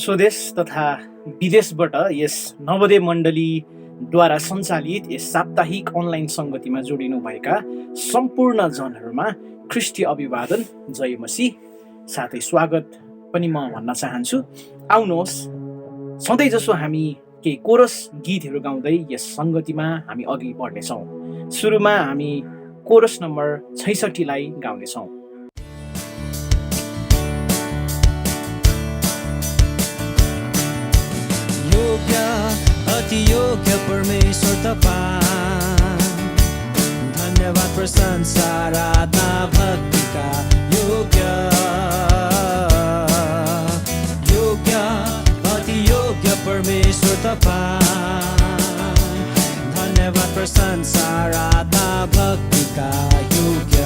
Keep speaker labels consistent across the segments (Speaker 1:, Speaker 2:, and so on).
Speaker 1: स्वदेश तथा विदेशबाट यस नवोदय मण्डलीद्वारा सञ्चालित यस साप्ताहिक अनलाइन सङ्गतिमा जोडिनुभएका सम्पूर्ण जनहरूमा ख्रिस्टी अभिवादन, जय मसीह, साथै स्वागत पनि म भन्न चाहन्छु। आउनुहोस्, सधैँ जसो हामी केही कोरस गीतहरू गाउँदै यस सङ्गतिमा हामी अघि बढ्नेछौँ। सुरुमा हामी कोरस नम्बर 66 लाई गाउनेछौँ।
Speaker 2: अति योग्य परमेश्वर तपाईं, धन्यवाद प्रशंसा आराधना भक्तिका योग्य अति योग्य परमेश्वर तपाईं, धन्यवाद प्रशंसा आराधना भक्तिका योग्य।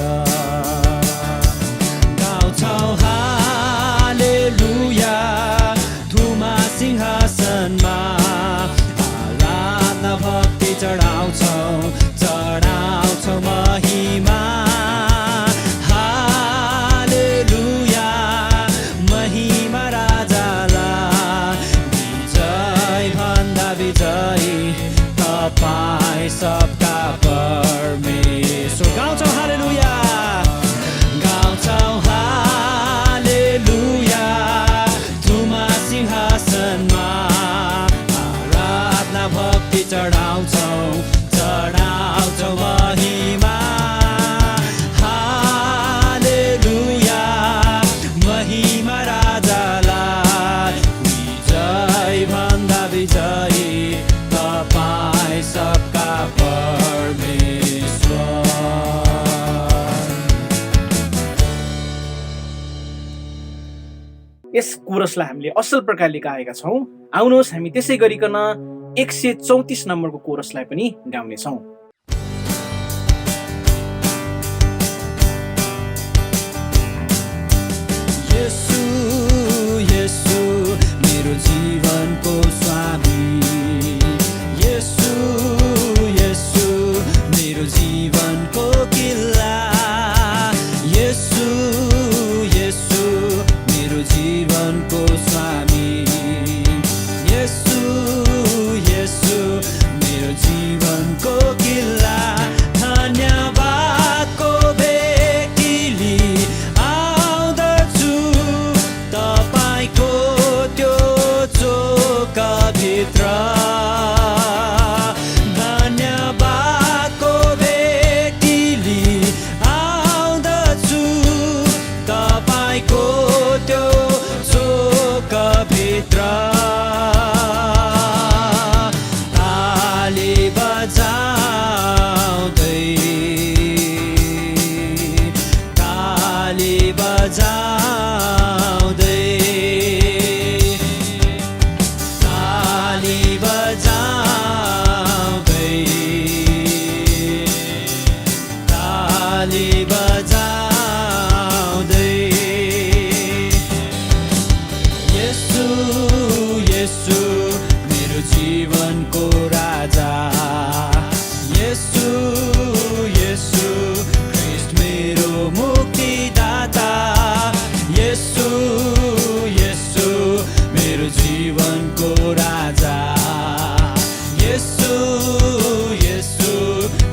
Speaker 2: गाउँछौँ हालेलुया धुमा सिंहासनमा, आराधना भक्ति चढाउँछौँ महिमा। हालेलुया महिमा राजालाई, विजय भन्दा विजयी तपाईँ सबका परमेश्वर। गाउँछौँ हालेलुया, गाउँछौँ हालेलुया धुमा सिंहासनमा, आराधना भक्ति चढाउँछौँ महिमा। हालेलुया महिमा राजालाई, विजय भन्दा विजयी तपाईँ सबका परमेश्वर।
Speaker 1: यस कोरसलाई हामीले असल प्रकारले गाएका छौँ। आउनुहोस्, हामी त्यसै गरिकन 134 नम्बरको कोरसलाई पनि गाउनेछौँ।
Speaker 2: येशू येशू मेरो जीवनको स्वामी, येशू येशू मेरो जीवनको किल्ला, येशू येशू मेरो जीवनको स्वामी, येशू येशू मेरो जीवनको किल्ला। धन्यवादको भेटिली आउँदछु तपाईँको त्यो चोकभित्र, धन्यवादको भेटिली आउँदछु तपाईँको त्यो चोकभित्र। ताली बजाउँदै, ताली बजाउँदै, ताली बजाउँदै, ताली बजाउँदै, येशू येशू मेरो जीवनको राजा, येशू येशू ख्रीष्ट मेरो मुक्तिदाता, येशू येशू मेरो जीवनको राजा, येशू येशू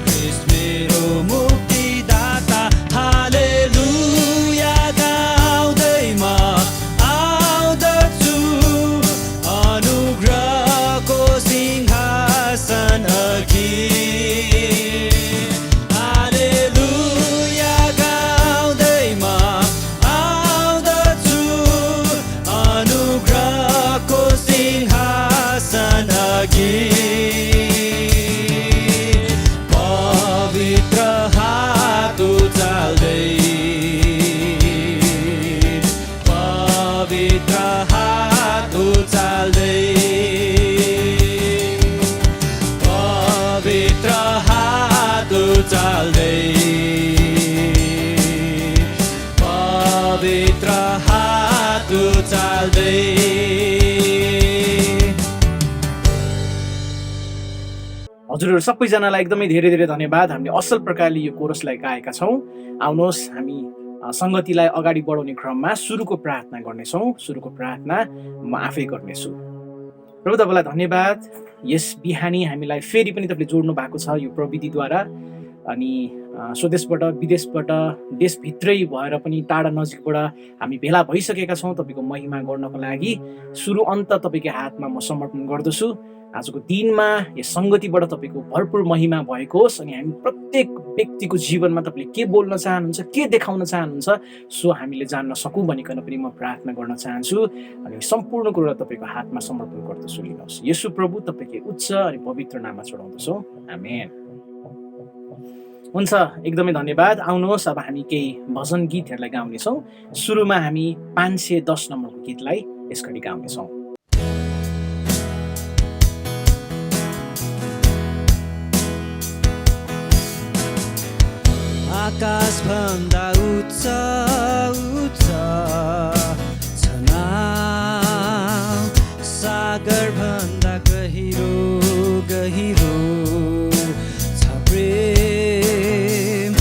Speaker 2: ख्रीष्ट मेरो मुक्तिदाता। हालेलुया गाउँदै म आउँदछु अनुग्रहको सिंहासन अघि। हालेलुया गाउँदै म आउँदछु अनुग्रहको सिंहासन अघि। पवित्र हात उचाल्दै, पवित्र हात उचाल्दै, पवित्र हात उचाल्दै, पवित्र हात उचाल्दै।
Speaker 1: हजुरहरू सबैजनालाई एकदमै धेरै धेरै धन्यवाद। हामीले असल प्रकारले यो कोरसलाई गाएका छौँ। आउनुहोस्, हामी सङ्गतिलाई अगाडि बढाउने क्रममा सुरुको प्रार्थना गर्नेछौँ। सुरुको प्रार्थना म आफै गर्नेछु। प्रभु तपाईँलाई धन्यवाद, यस बिहानी हामीलाई फेरि पनि तपाईँले जोड्नु भएको छ यो प्रविधिद्वारा। अनि स्वदेशबाट, विदेशबाट, देशभित्रै भएर पनि टाढा नजिकबाट हामी भेला भइसकेका छौँ तपाईँको महिमा गर्नको लागि। सुरु अन्त तपाईँको हातमा म समर्पण गर्दछु। आजको दिनमा यस सङ्गतिबाट तपाईँको भरपुर महिमा भएको होस् अनि हामी प्रत्येक व्यक्तिको जीवनमा तपाईँले के बोल्न चाहनुहुन्छ, के देखाउन चाहनुहुन्छ सो हामीले जान्न सकौँ भनिकन पनि म प्रार्थना गर्न चाहन्छु। अनि सम्पूर्ण कुरा तपाईँको हातमा समर्पण गर्दछु, लिनुहोस्। यसु प्रभु तपाईँकै उच्च अनि पवित्र नाममा चढाउँदछौँ, आमेन। हुन्छ, एकदमै धन्यवाद। आउनुहोस्, अब हामी केही भजन गीतहरूलाई गाउनेछौँ। सुरुमा हामी 510 नम्बरको गीतलाई यसघडी गाउनेछौँ।
Speaker 2: आकाश भन्दा उच्च उच्च छ नाम, सागर भन्दा गहिरो गहिरो छ प्रेम,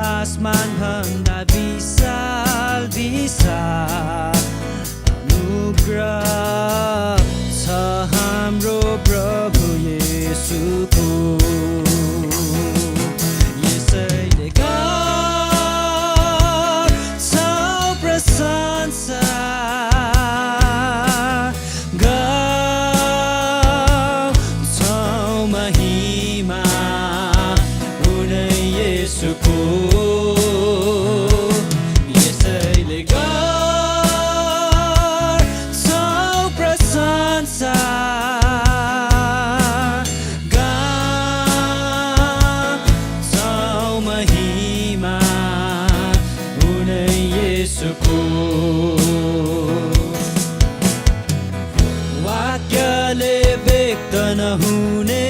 Speaker 2: आसमान भन्दा विशाल विशाल अनुग्रह छ हाम्रो प्रभु येशूको। वाक्यले व्यक्त नहुने,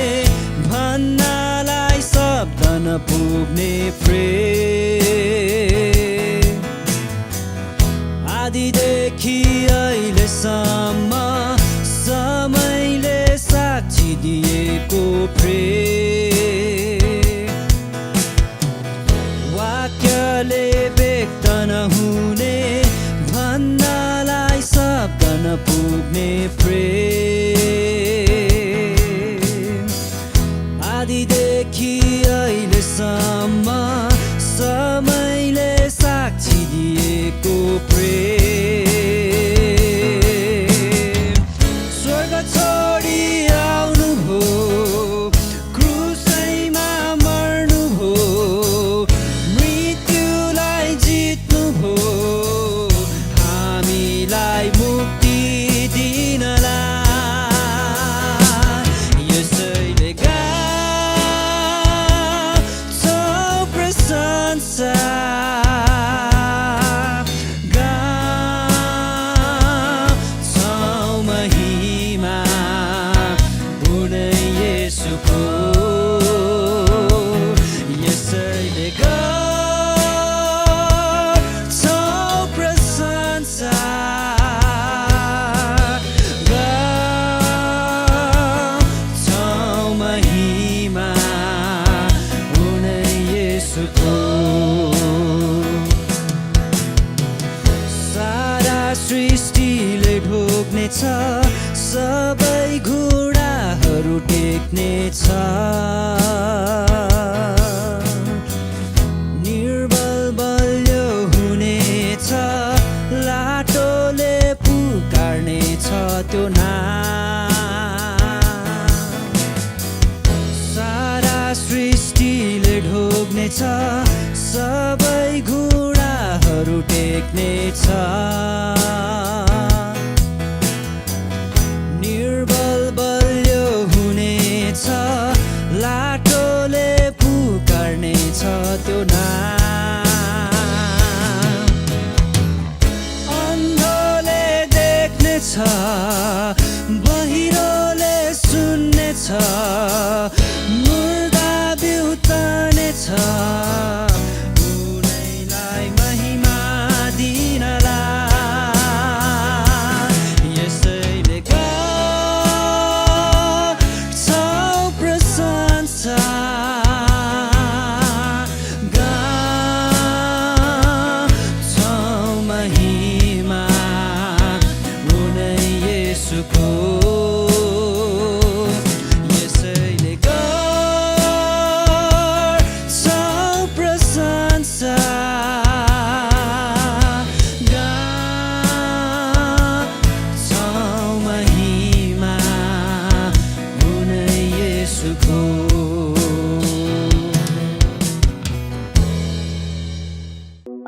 Speaker 2: भन्नलाई शब्द नपुग्ने प्रेम, आदिदेखि अहिलेसम्म समयले साक्षी दिएको प्रेम, वाक्यले व्यक्त नहुने, भन्नलाई शब्द नपुग्ने प्रेम, आदिदेखि अहिलेसम्म समयले साक्षी दिएको प्रेम, स्वर्ग छोडी आउनुभयो, क्रुसैमा मर्नुभयो, मृत्युलाई जित्नुभयो, हामीलाई मुक्ति दिनलाई। यसैले गाउँछौँ प्रशंसा, गाउँछौँ महिमा उनै येशूको। यसैले गाउँछौँ प्रशंसा, गाउँछौँ महिमा उनै येशूको। सारा सृष्टिले ढोग्नेछ, सबै घुँडाहरू टेक्नेछ, निर्बल बलियो हुनेछ, लाटोले पुकार्नेछ त्यो नाम। सारा सृष्टिले ढोग्नेछ, सबै घुँडाहरू टेक्नेछ, निर्बल बलियो हुनेछ, लाटोले पुकार्नेछ त्यो नाम। अन्धोले देख्नेछ, बहिरोले सुन्नेछ, मुर्दा बिउतानेछ, उनैलाई महिमा दिनलाई। यसैले गाउँछौँ प्रशंसा, गाउँछौँ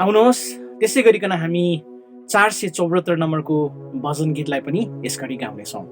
Speaker 1: आउनुहोस् त्यसै गरिकन हामी 474 नम्बरको भजन गीतलाई पनि यसघडी गाउनेछौँ।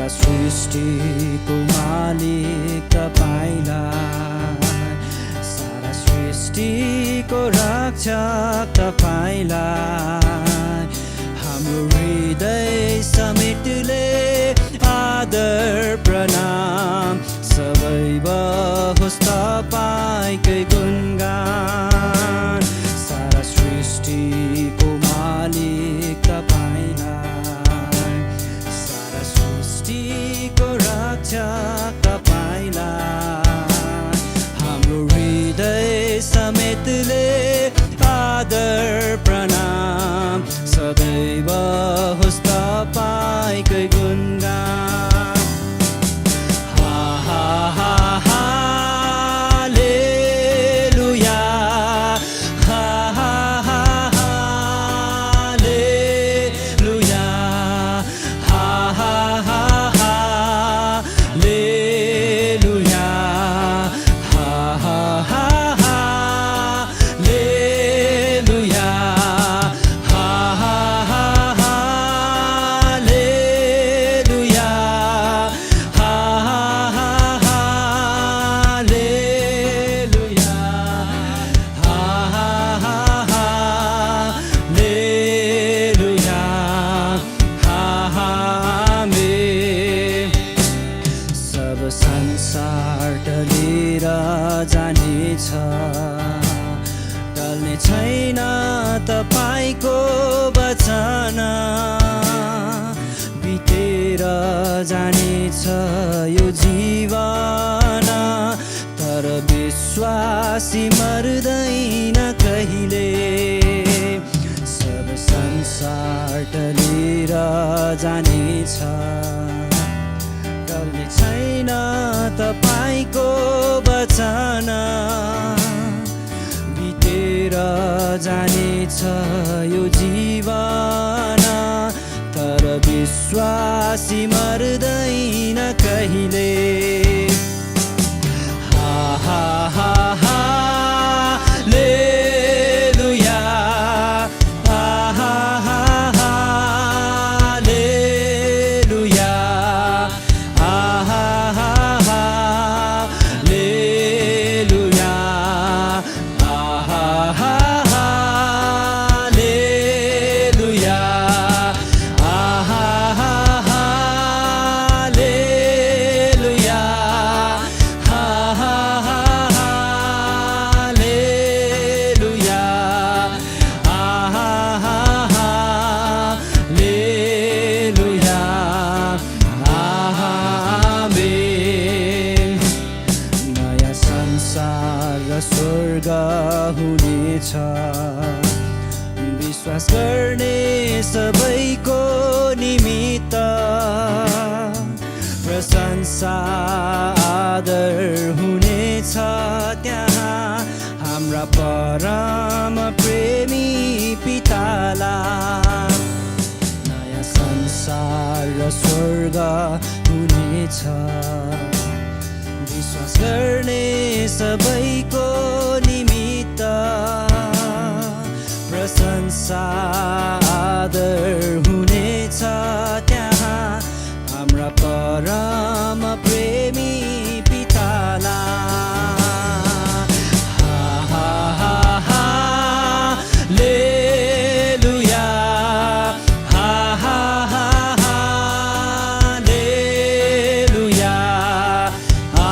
Speaker 2: सृष्टिको मालिक तपाईलाई, सारा सृष्टिको रक्षक तपाईलाई, हाम्रो हृदय समेतले आदर प्रणाम सबै बहोस् तपाईँकै गुणगान। सारा सृष्टिको मालिक तपाईलाई, सारा सृष्टिको रक्षक तपाईलाई, हाम्रो हृदय समेतले आदर प्रणाम सदैव होस् तपाईँकै गुणगान। संसार टलेर जानेछ, टल्ने छैन तपाईको वचन, बितेर जानेछ यो जीवन, तर विश्वासी मर्दैन कहिले। सब संसार टलेर जानेछ, टल्ने छैन तपाईको वचन, बितेर जानेछ यो जीवन, तर विश्वासी मर्दैन कहिले। हा हा हा हा लेलुया, हा हा हा हा लेलुया, हा हा हा हा लेलुया, हा हा हा हा लेलुया, हा हा हा हा लेलुया, हा हा हा हा लेलुया, हा हा हा हा लेलुया, आमेन। नयाँ संसार र स्वर्ग हुनेछ, विश्वास गर्ने सबैको निमित्त, प्रशंसा आदर हुनेछ त्यहाँ हाम्रा परम प्रेमी पितालाई। नयाँ संसार र स्वर्ग हुनेछ, विश्वास गर्ने सबैको निमित्त, प्रशंसा आदर हुनेछ त्यहाँ हाम्रा परम प्रेमी पितालाई। हा हा हा हा लेलुया, हा हा हा हा लेलुया, हा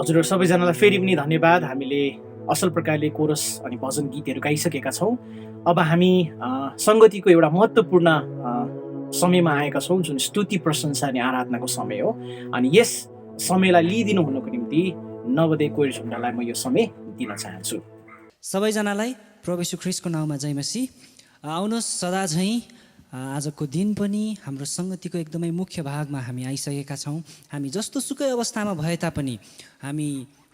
Speaker 1: हजुरहरू सबैजनालाई फेरि पनि धन्यवाद। हामीले असल प्रकारले कोरस अनि भजन गीतहरू गाइसकेका छौँ। अब हामी सङ्गतिको एउटा महत्त्वपूर्ण समयमा आएका छौँ, जुन स्तुति प्रशंसा अनि आराधनाको समय हो। अनि यस समयलाई लिइदिनु हुनुको निम्ति नवोदय कोइर झुन्डालाई म यो समय दिन चाहन्छु।
Speaker 2: सबैजनालाई प्रभु येशू ख्रीष्टको नाउँमा जय मसीह। आउनुहोस् सदा झैँ आजको दिन पनि हाम्रो सङ्गतिको एकदमै मुख्य भागमा हामी आइसकेका छौँ। हामी जस्तो सुकै अवस्थामा भए तापनि हामी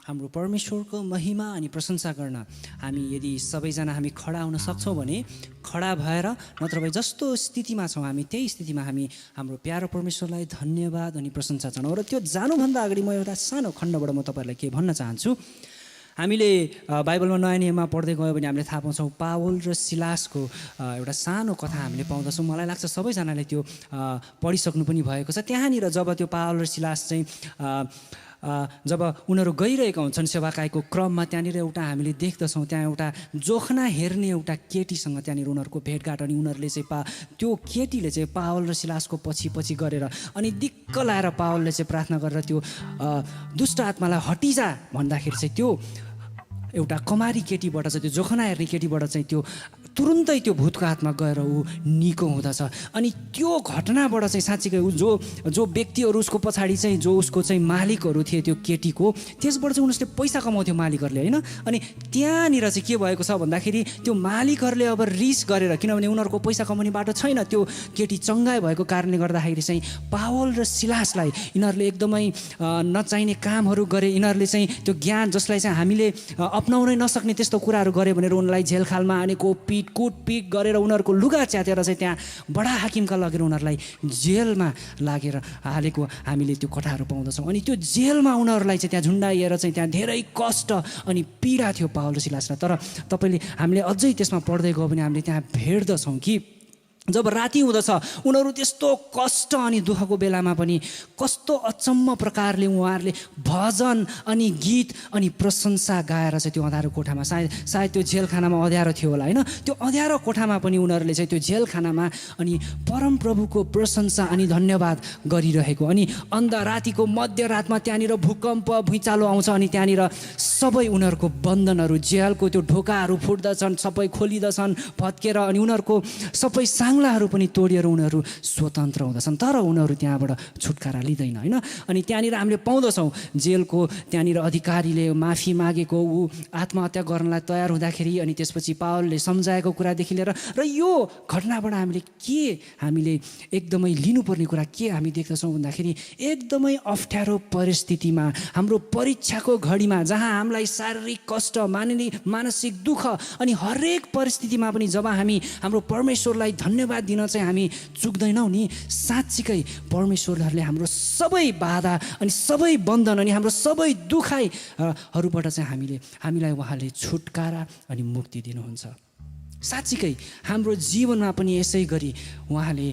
Speaker 2: हाम्रो परमेश्वरको महिमा अनि प्रशंसा गर्न हामी यदि सबैजना हामी खडा हुन सक्छौँ भने खडा भएर, नत्र भए जस्तो स्थितिमा छौँ हामी त्यही स्थितिमा हामी हाम्रो प्यारो परमेश्वरलाई धन्यवाद अनि प्रशंसा जनाउँ। र त्यो जानुभन्दा अगाडि म एउटा सानो खण्डबाट म तपाईँहरूलाई के भन्न चाहन्छु। हामीले बाइबलमा नयाँ नियममा पढ्दै गयो भने हामीले थाहा पाउँछौँ पावल र सिलासको एउटा सानो कथा हामीले पाउँदछौँ। मलाई लाग्छ सबैजनाले त्यो पढिसक्नु पनि भएको छ। त्यहाँनिर जब त्यो पावल र सिलास चाहिँ जब उनीहरू गइरहेका हुन्छन् सेवाकाईको क्रममा, त्यहाँनिर एउटा हामीले देख्दछौँ त्यहाँ एउटा जोखना हेर्ने एउटा केटीसँग त्यहाँनिर उनीहरूको भेटघाट। अनि उनीहरूले चाहिँ त्यो केटीले चाहिँ पावल र सिलासको पछि पछि गरेर अनि दिक्क लाएर पावलले चाहिँ प्रार्थना गरेर त्यो दुष्ट आत्मालाई हटिजा भन्दाखेरि चाहिँ त्यो एउटा कमारी केटीबाट चाहिँ त्यो जोखना हेर्ने केटीबाट चाहिँ त्यो तुरुन्तै त्यो भूतको आत्मा गएर ऊ निको हुँदछ। अनि त्यो घटनाबाट चाहिँ साँच्चीकै जो व्यक्तिहरू उसको पछाडि चाहिँ जो उसको चाहिँ मालिकहरू थिए त्यो केटीको, त्यसबाट चाहिँ उनीहरूले पैसा कमाउँथ्यो मालिकहरूले, होइन। अनि त्यहाँनिर चाहिँ के भएको छ भन्दाखेरि त्यो मालिकहरूले अब रिस गरेर, किनभने उनीहरूको पैसा कमाउने बाटो छैन, त्यो केटी चङ्गाई भएको कारणले गर्दाखेरि चाहिँ पावल र सिलासलाई यिनीहरूले एकदमै नचाहिने कामहरू गरे। यिनीहरूले चाहिँ त्यो ज्ञान जसलाई चाहिँ हामीले अपनाउनै नसक्ने त्यस्तो कुराहरू गरे भनेर उनलाई जेलखालमा हानेको, कुटपिट गरेर उनीहरूको लुगा च्यातेर चाहिँ त्यहाँ बडा हाकिमका लगेर उनीहरूलाई जेलमा लागेर हालेको हामीले त्यो कथाहरू पाउँदछौँ। अनि त्यो जेलमा उनीहरूलाई चाहिँ त्यहाँ झुन्डाइएर चाहिँ त्यहाँ धेरै कष्ट अनि पीडा थियो पावल र सिलासलाई। तर हामीले अझै त्यसमा पढ्दै गयो भने हामीले त्यहाँ भेट्दछौँ कि जब राति हुँदछ उनीहरू त्यस्तो कष्ट अनि दुःखको बेलामा पनि कस्तो अचम्म प्रकारले उहाँहरूले भजन अनि गीत अनि प्रशंसा गाएर चाहिँ त्यो अँध्यारो कोठामा, सायद त्यो जेलखानामा अँध्यारो थियो होला, होइन, त्यो अँध्यारो कोठामा पनि उनीहरूले चाहिँ त्यो जेलखानामा अनि परमप्रभुको प्रशंसा अनि धन्यवाद गरिरहेको। अनि रातिको मध्यरातमा त्यहाँनिर भूकम्प भुइँचालो आउँछ अनि त्यहाँनिर सबै उनीहरूको बन्धनहरू, जेलको त्यो ढोकाहरू फुट्दछन्, सबै खोलिदछन् भत्केर, अनि उनीहरूको सबै बाङ्लाहरू पनि तोडिएर उनीहरू स्वतन्त्र हुँदछन्। तर उनीहरू त्यहाँबाट छुटकारा लिँदैन, होइन। अनि त्यहाँनिर हामीले पाउँदछौँ जेलको त्यहाँनिर अधिकारीले माफी मागेको, ऊ आत्महत्या गर्नलाई तयार हुँदाखेरि अनि त्यसपछि पावलले सम्झाएको कुरादेखि लिएर र यो घटनाबाट हामीले एकदमै लिनुपर्ने कुरा के हामी देख्दछौँ भन्दाखेरि एकदमै अप्ठ्यारो परिस्थितिमा, हाम्रो परीक्षाको घडीमा, जहाँ हामीलाई शारीरिक कष्ट, मानसिक दुःख अनि हरेक परिस्थितिमा पनि जब हामी हाम्रो परमेश्वरलाई धन्यवाद दिन चाहिँ हामी चुक्दैनौँ नि, साँच्चीकै परमेश्वरहरूले हाम्रो सबै बाधा अनि सबै बन्धन अनि हाम्रो सबै दुखाइहरूबाट चाहिँ हामीलाई उहाँले छुटकारा अनि मुक्ति दिनुहुन्छ। साँच्चीकै हाम्रो जीवनमा पनि यसै गरी उहाँले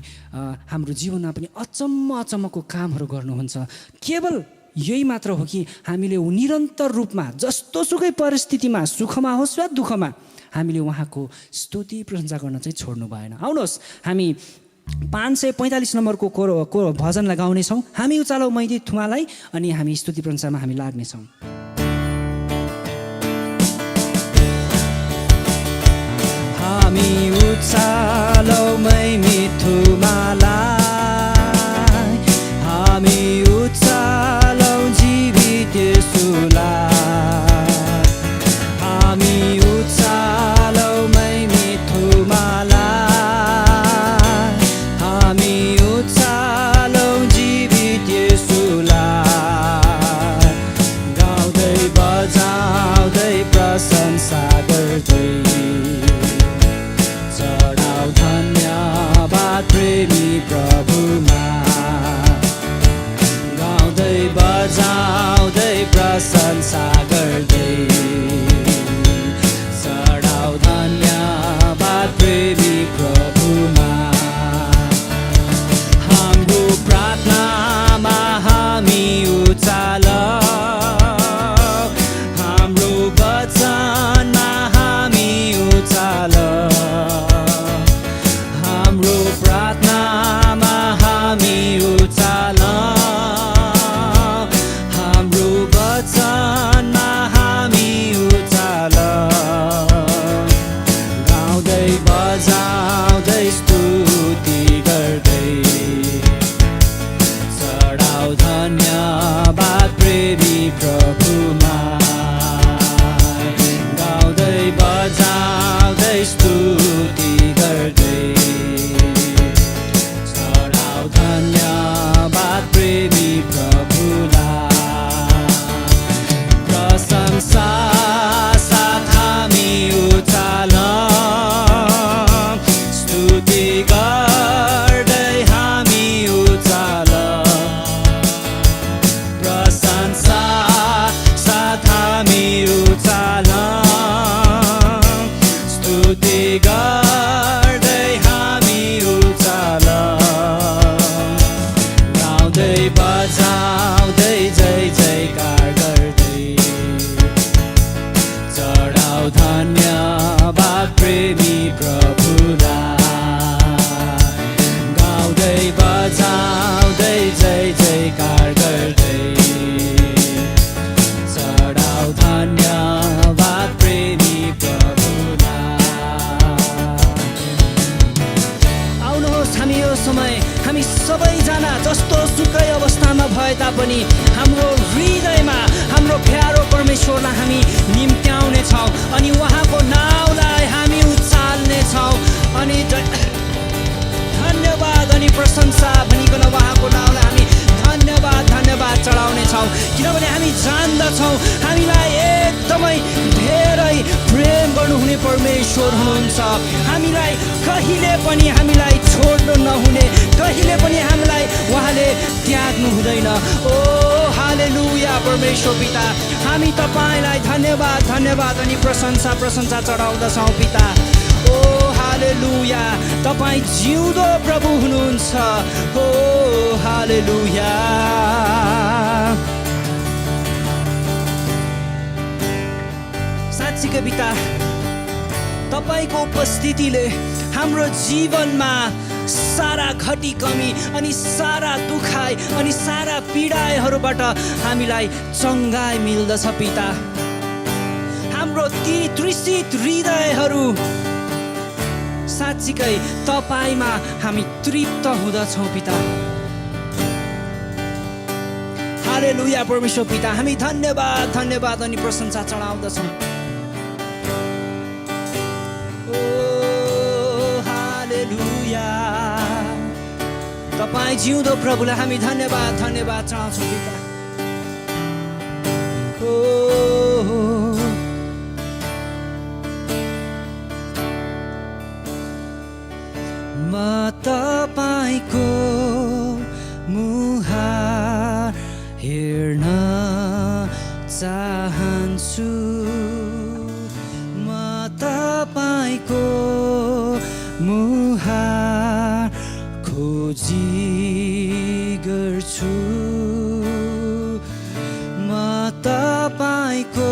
Speaker 2: हाम्रो जीवनमा पनि अचम्मको कामहरू गर्नुहुन्छ। केवल यही मात्र हो कि हामीले निरन्तर रूपमा जस्तोसुकै परिस्थितिमा, सुखमा होस् वा दुःखमा, हामीले उहाँको स्तुति प्रशंसा गर्न चाहिँ छोड्नु भएन। आउनुहोस् हामी 545 नम्बरको भजनलाई गाउनेछौँ। हामी उचालौ मैदी थुमालाई, अनि हामी स्तुति प्रशंसामा हामी लाग्नेछौँ। हामी उचालौ मैदी थुमालाई, हामी उचालौ जीवित येशूलाई, हामी उचालौ मैदी थुमालाई, हामी उचालौ जीवित येशूलाई, गाउँदै बजाउँदै प्रशंसा गर्दै चढाउ धन्यवाद प्रेमी प्रभुमा, गाउँदै बजाउँदै प्रशंसा गर्दै चढाउ धन्यवाद प्रेमी प्रभुमा। हाम्रो प्रार्थनामा हामी उचालौ, हाम्रो वचनमा हामी उचालौ, हाम्रो प्रार्थनामा हामी उचालौ, हाम्रो वचन बजाउँदै स्तुति गर्दै चढाउ धन्यवाद प्रेमी प्रभुमा गाउँदै बजाउँदै स्तुति गर्दै चढाउ धन्यवाद प्रेमी प्रभुलाई प्रशंसा साथ हामी उचालौँ स्तुति गर्दै हामी उचालौँ प्रशंसा साथ हामी उचालौँ स्तुति गर्दै हामी उचालौँ गाउँदै बजाउँदै जय जयकार गर्दै चढाउ धन्यवाद प्रेमी प्रभुलाई गाउँदै बजाउँदै जय जयकार गर्दै चढाउ धन्यवाद प्रेमी प्रभुलाई आउनुहोस् हामी यो समय हामी सबैजना जस्तो सुकै अवस्थामा भए तापनि हाम्रो हृदयमा हाम्रो प्यारो परमेश्वरलाई हामी निम्त्याउने छौँ अनि उहाँको नाउँलाई हामी उचाल्ने छौँ अनि धन्यवाद अनि प्रशंसा भनिकन उहाँको नाउँलाई हामी धन्यवाद धन्यवाद चढाउने छौँ किनभने हामी जान्दछौँ हामीलाई एकदमै धेरै प्रेम गर्नुहुने परमेश्वर हुनुहुन्छ हामीलाई कहिले पनि हामीलाई छोड्नु नहुने कहिले पनि हामीलाई उहाँले त्याग्नु हुँदैन ओ हालेलुया परमेश्वर पिता हामी तपाईँलाई धन्यवाद धन्यवाद अनि प्रशंसा प्रशंसा चढाउँदछौँ पिता ओ हालेलुया तपाईँ जिउँदो प्रभु हुनुहुन्छ ओ हालेलुया साँच्चीकै पिता तपाईँको उपस्थितिले हाम्रो जीवनमा सारा घटी कमी अनि सारा दुखाइ अनि सारा पीडाहरूबाट हामीलाई चङ्गाइ मिल्दछ पिता हाम्रो ती तृषित हृदयहरू साँच्चीकै तपाईँमा हामी तृप्त हुँदछौँ पिता हालेलुया परमेश्वर पिता हामी धन्यवाद धन्यवाद अनि प्रशंसा चढाउँदछौँ ओ हालेलुया तपाईँ जिउँदो प्रभुलाई हामी धन्यवाद धन्यवाद चढाउँछौँ पिता ओ म तपाईँको मुहार हेर्न चाहन्छु म तपाईँको मुहार खोजी गर्छु म तपाईँको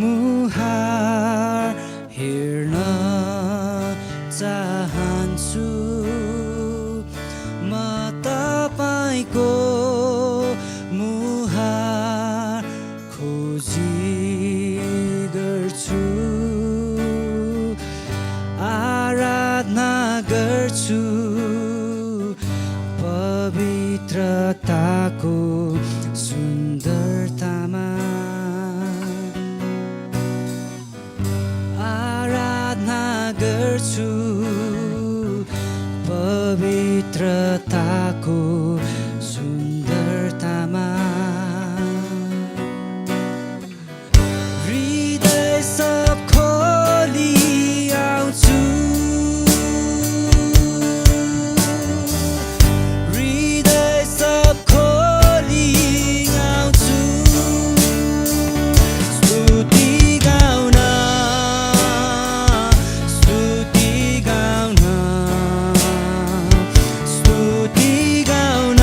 Speaker 2: मुहार हेर्न चाहन्छु म तपाईँको मुहार खोजी गर्छु आराधना गर्छु पवित्रताको सुन्दरतामा आराधना गर्छु पवित्रताको सुन्दरतामा हृदय सब खोली आउँछु हृदय सब खोली आउँछु स्तुति गाउन स्तुति गाउन स्तुति गाउन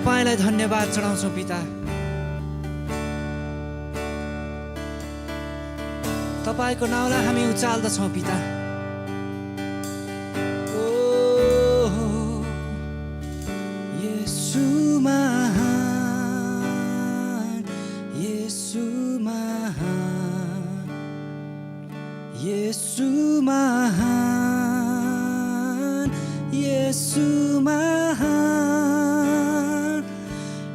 Speaker 2: तपाईँलाई धन्यवाद चढाउँछौँ पिता। तपाईँको नाउँलाई हामी उचाल्दछौँ पिता। ओ येशू महान, येशू महान, येशू महान, येशू महान,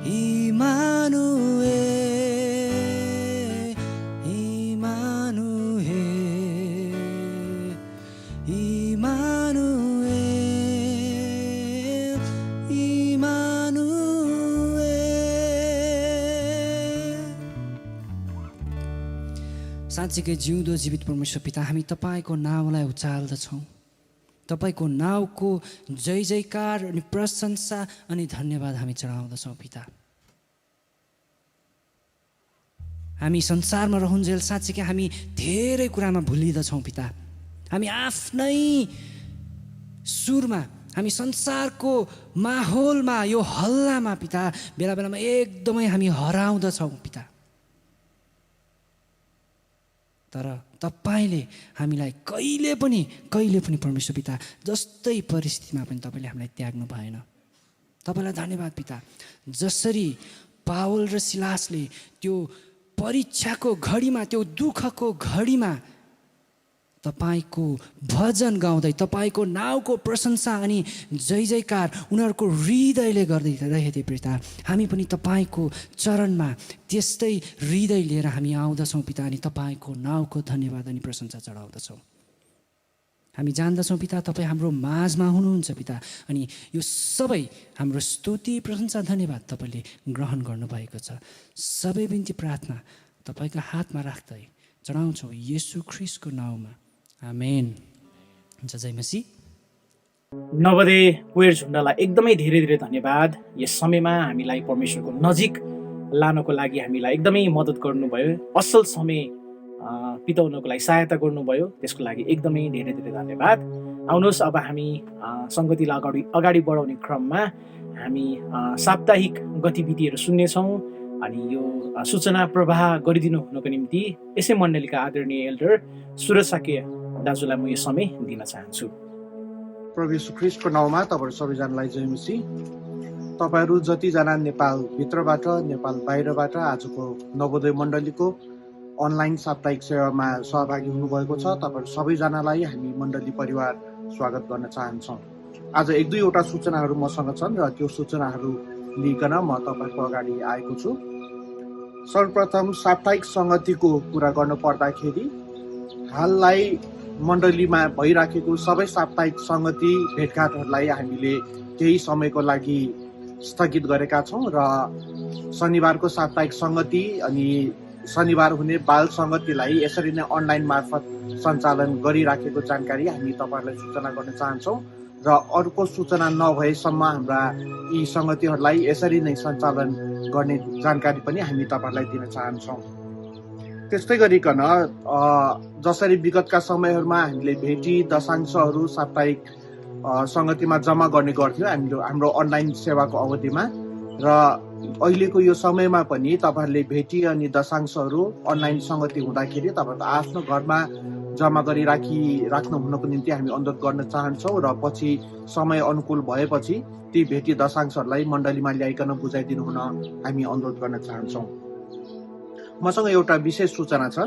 Speaker 2: इमानुएल, इमानुएल, इमानुएल, इमानुएल। साँच्चीकै जिउँदो जीवित परमेश्वर पिता, हामी तपाईँको नाउँलाई उचाल्दछौँ। तपाईँको नाउँको जय जयकार अनि प्रशंसा अनि धन्यवाद हामी चढाउँदछौँ पिता। हामी संसारमा रहुन्जेल साँच्चीकै हामी धेरै कुरामा भुलिँदछौँ पिता। हामी आफ्नै सुरमा, हामी संसारको माहौलमा, यो हल्लामा पिता बेला बेलामा एकदमै हामी हराउँदछौँ पिता। तर तपाईँले हामीलाई कहिले पनि परमेश्वर पिता जस्तै परिस्थितिमा पनि तपाईँले हामीलाई त्याग्नु भएन। तपाईँलाई धन्यवाद पिता। जसरी पावल र सिलासले त्यो परीक्षाको घडीमा, त्यो दुःखको घडीमा तपाईँको भजन गाउँदै तपाईँको नाउँको प्रशंसा अनि जय जयकार उनीहरूको हृदयले गर्दै रहेथे पिता, हामी पनि तपाईँको चरणमा त्यस्तै हृदय लिएर हामी आउँदछौँ पिता अनि तपाईँको नाउँको धन्यवाद अनि प्रशंसा चढाउँदछौँ। हामी जान्दछौँ पिता तपाईँ हाम्रो माझमा हुनुहुन्छ पिता, अनि यो सबै हाम्रो स्तुति प्रशंसा धन्यवाद तपाईँले ग्रहण गर्नुभएको छ। सबै बिन्ती प्रार्थना तपाईँको हातमा राख्दै चढाउँछौँ येशू ख्रीष्टको नाउँमा, आमेन। जय मसीह।
Speaker 1: नवदे क्वेयर झुन्डलाई एकदमै धेरै धेरै धन्यवाद। यस समयमा हामीलाई परमेश्वरको नजिक लानको लागि हामीलाई एकदमै मद्दत गर्नुभयो, असल समय बिताउनको लागि सहायता गर्नुभयो, त्यसको लागि एकदमै धेरै धेरै धन्यवाद। आउनुहोस् अब हामी सङ्गतिलाई अगाडि बढाउने क्रममा हामी साप्ताहिक गतिविधिहरू सुन्नेछौँ। अनि यो सूचना प्रवाह गरिदिनु हुनुको निम्ति यसै मण्डलीका आदरणीय एल्डर सुरज साके दाजुलाई म यो समय दिन चाहन्छु।
Speaker 3: प्रभु येशू ख्रीष्टको नाउँमा तपाईँहरू सबैजनालाई जय मसीह। तपाईँहरू जतिजना नेपाल भित्रबाट, नेपाल बाहिरबाट आजको नवोदय मण्डलीको अनलाइन साप्ताहिक सेवामा सहभागी हुनुभएको छ, तपाईँहरू सबैजनालाई हामी मण्डली परिवार स्वागत गर्न चाहन्छौँ। आज एक दुईवटा सूचनाहरू मसँग छन् र त्यो सूचनाहरू लिइकन म तपाईँको अगाडि आएको छु। सर्वप्रथम साप्ताहिक सङ्गतिको कुरा गर्नु पर्दाखेरि हाललाई मण्डलीमा भइराखेको सबै साप्ताहिक सङ्गति भेटघाटहरूलाई हामीले केही समयको लागि स्थगित गरेका छौँ र शनिबारको साप्ताहिक सङ्गति अनि शनिबार हुने बाल सङ्गतिलाई यसरी नै अनलाइन मार्फत सञ्चालन गरिराखेको जानकारी हामी तपाईँहरूलाई सूचना गर्न चाहन्छौँ र अर्को सूचना नभएसम्म हाम्रा यी सङ्गतिहरूलाई यसरी नै सञ्चालन गर्ने जानकारी पनि हामी तपाईँहरूलाई दिन चाहन्छौँ। त्यस्तै गरिकन जसरी विगतका समयहरूमा हामीले भेटी दशांशहरू साप्ताहिक सङ्गतिमा जम्मा गर्ने गर्थ्यौँ हाम्रो अनलाइन सेवाको अवधिमा, र अहिलेको यो समयमा पनि तपाईँहरूले भेटी अनि दशांशहरू अनलाइन सङ्गति हुँदाखेरि तपाईँहरूको आफ्नो घरमा जम्मा गरी राख्नु हुनको निम्ति हामी अनुरोध गर्न चाहन्छौँ र पछि समय अनुकूल भएपछि ती भेटी दशांशहरूलाई मण्डलीमा ल्याइकन बुझाइदिनु हुन हामी अनुरोध गर्न चाहन्छौँ। मसँग एउटा विशेष सूचना छ।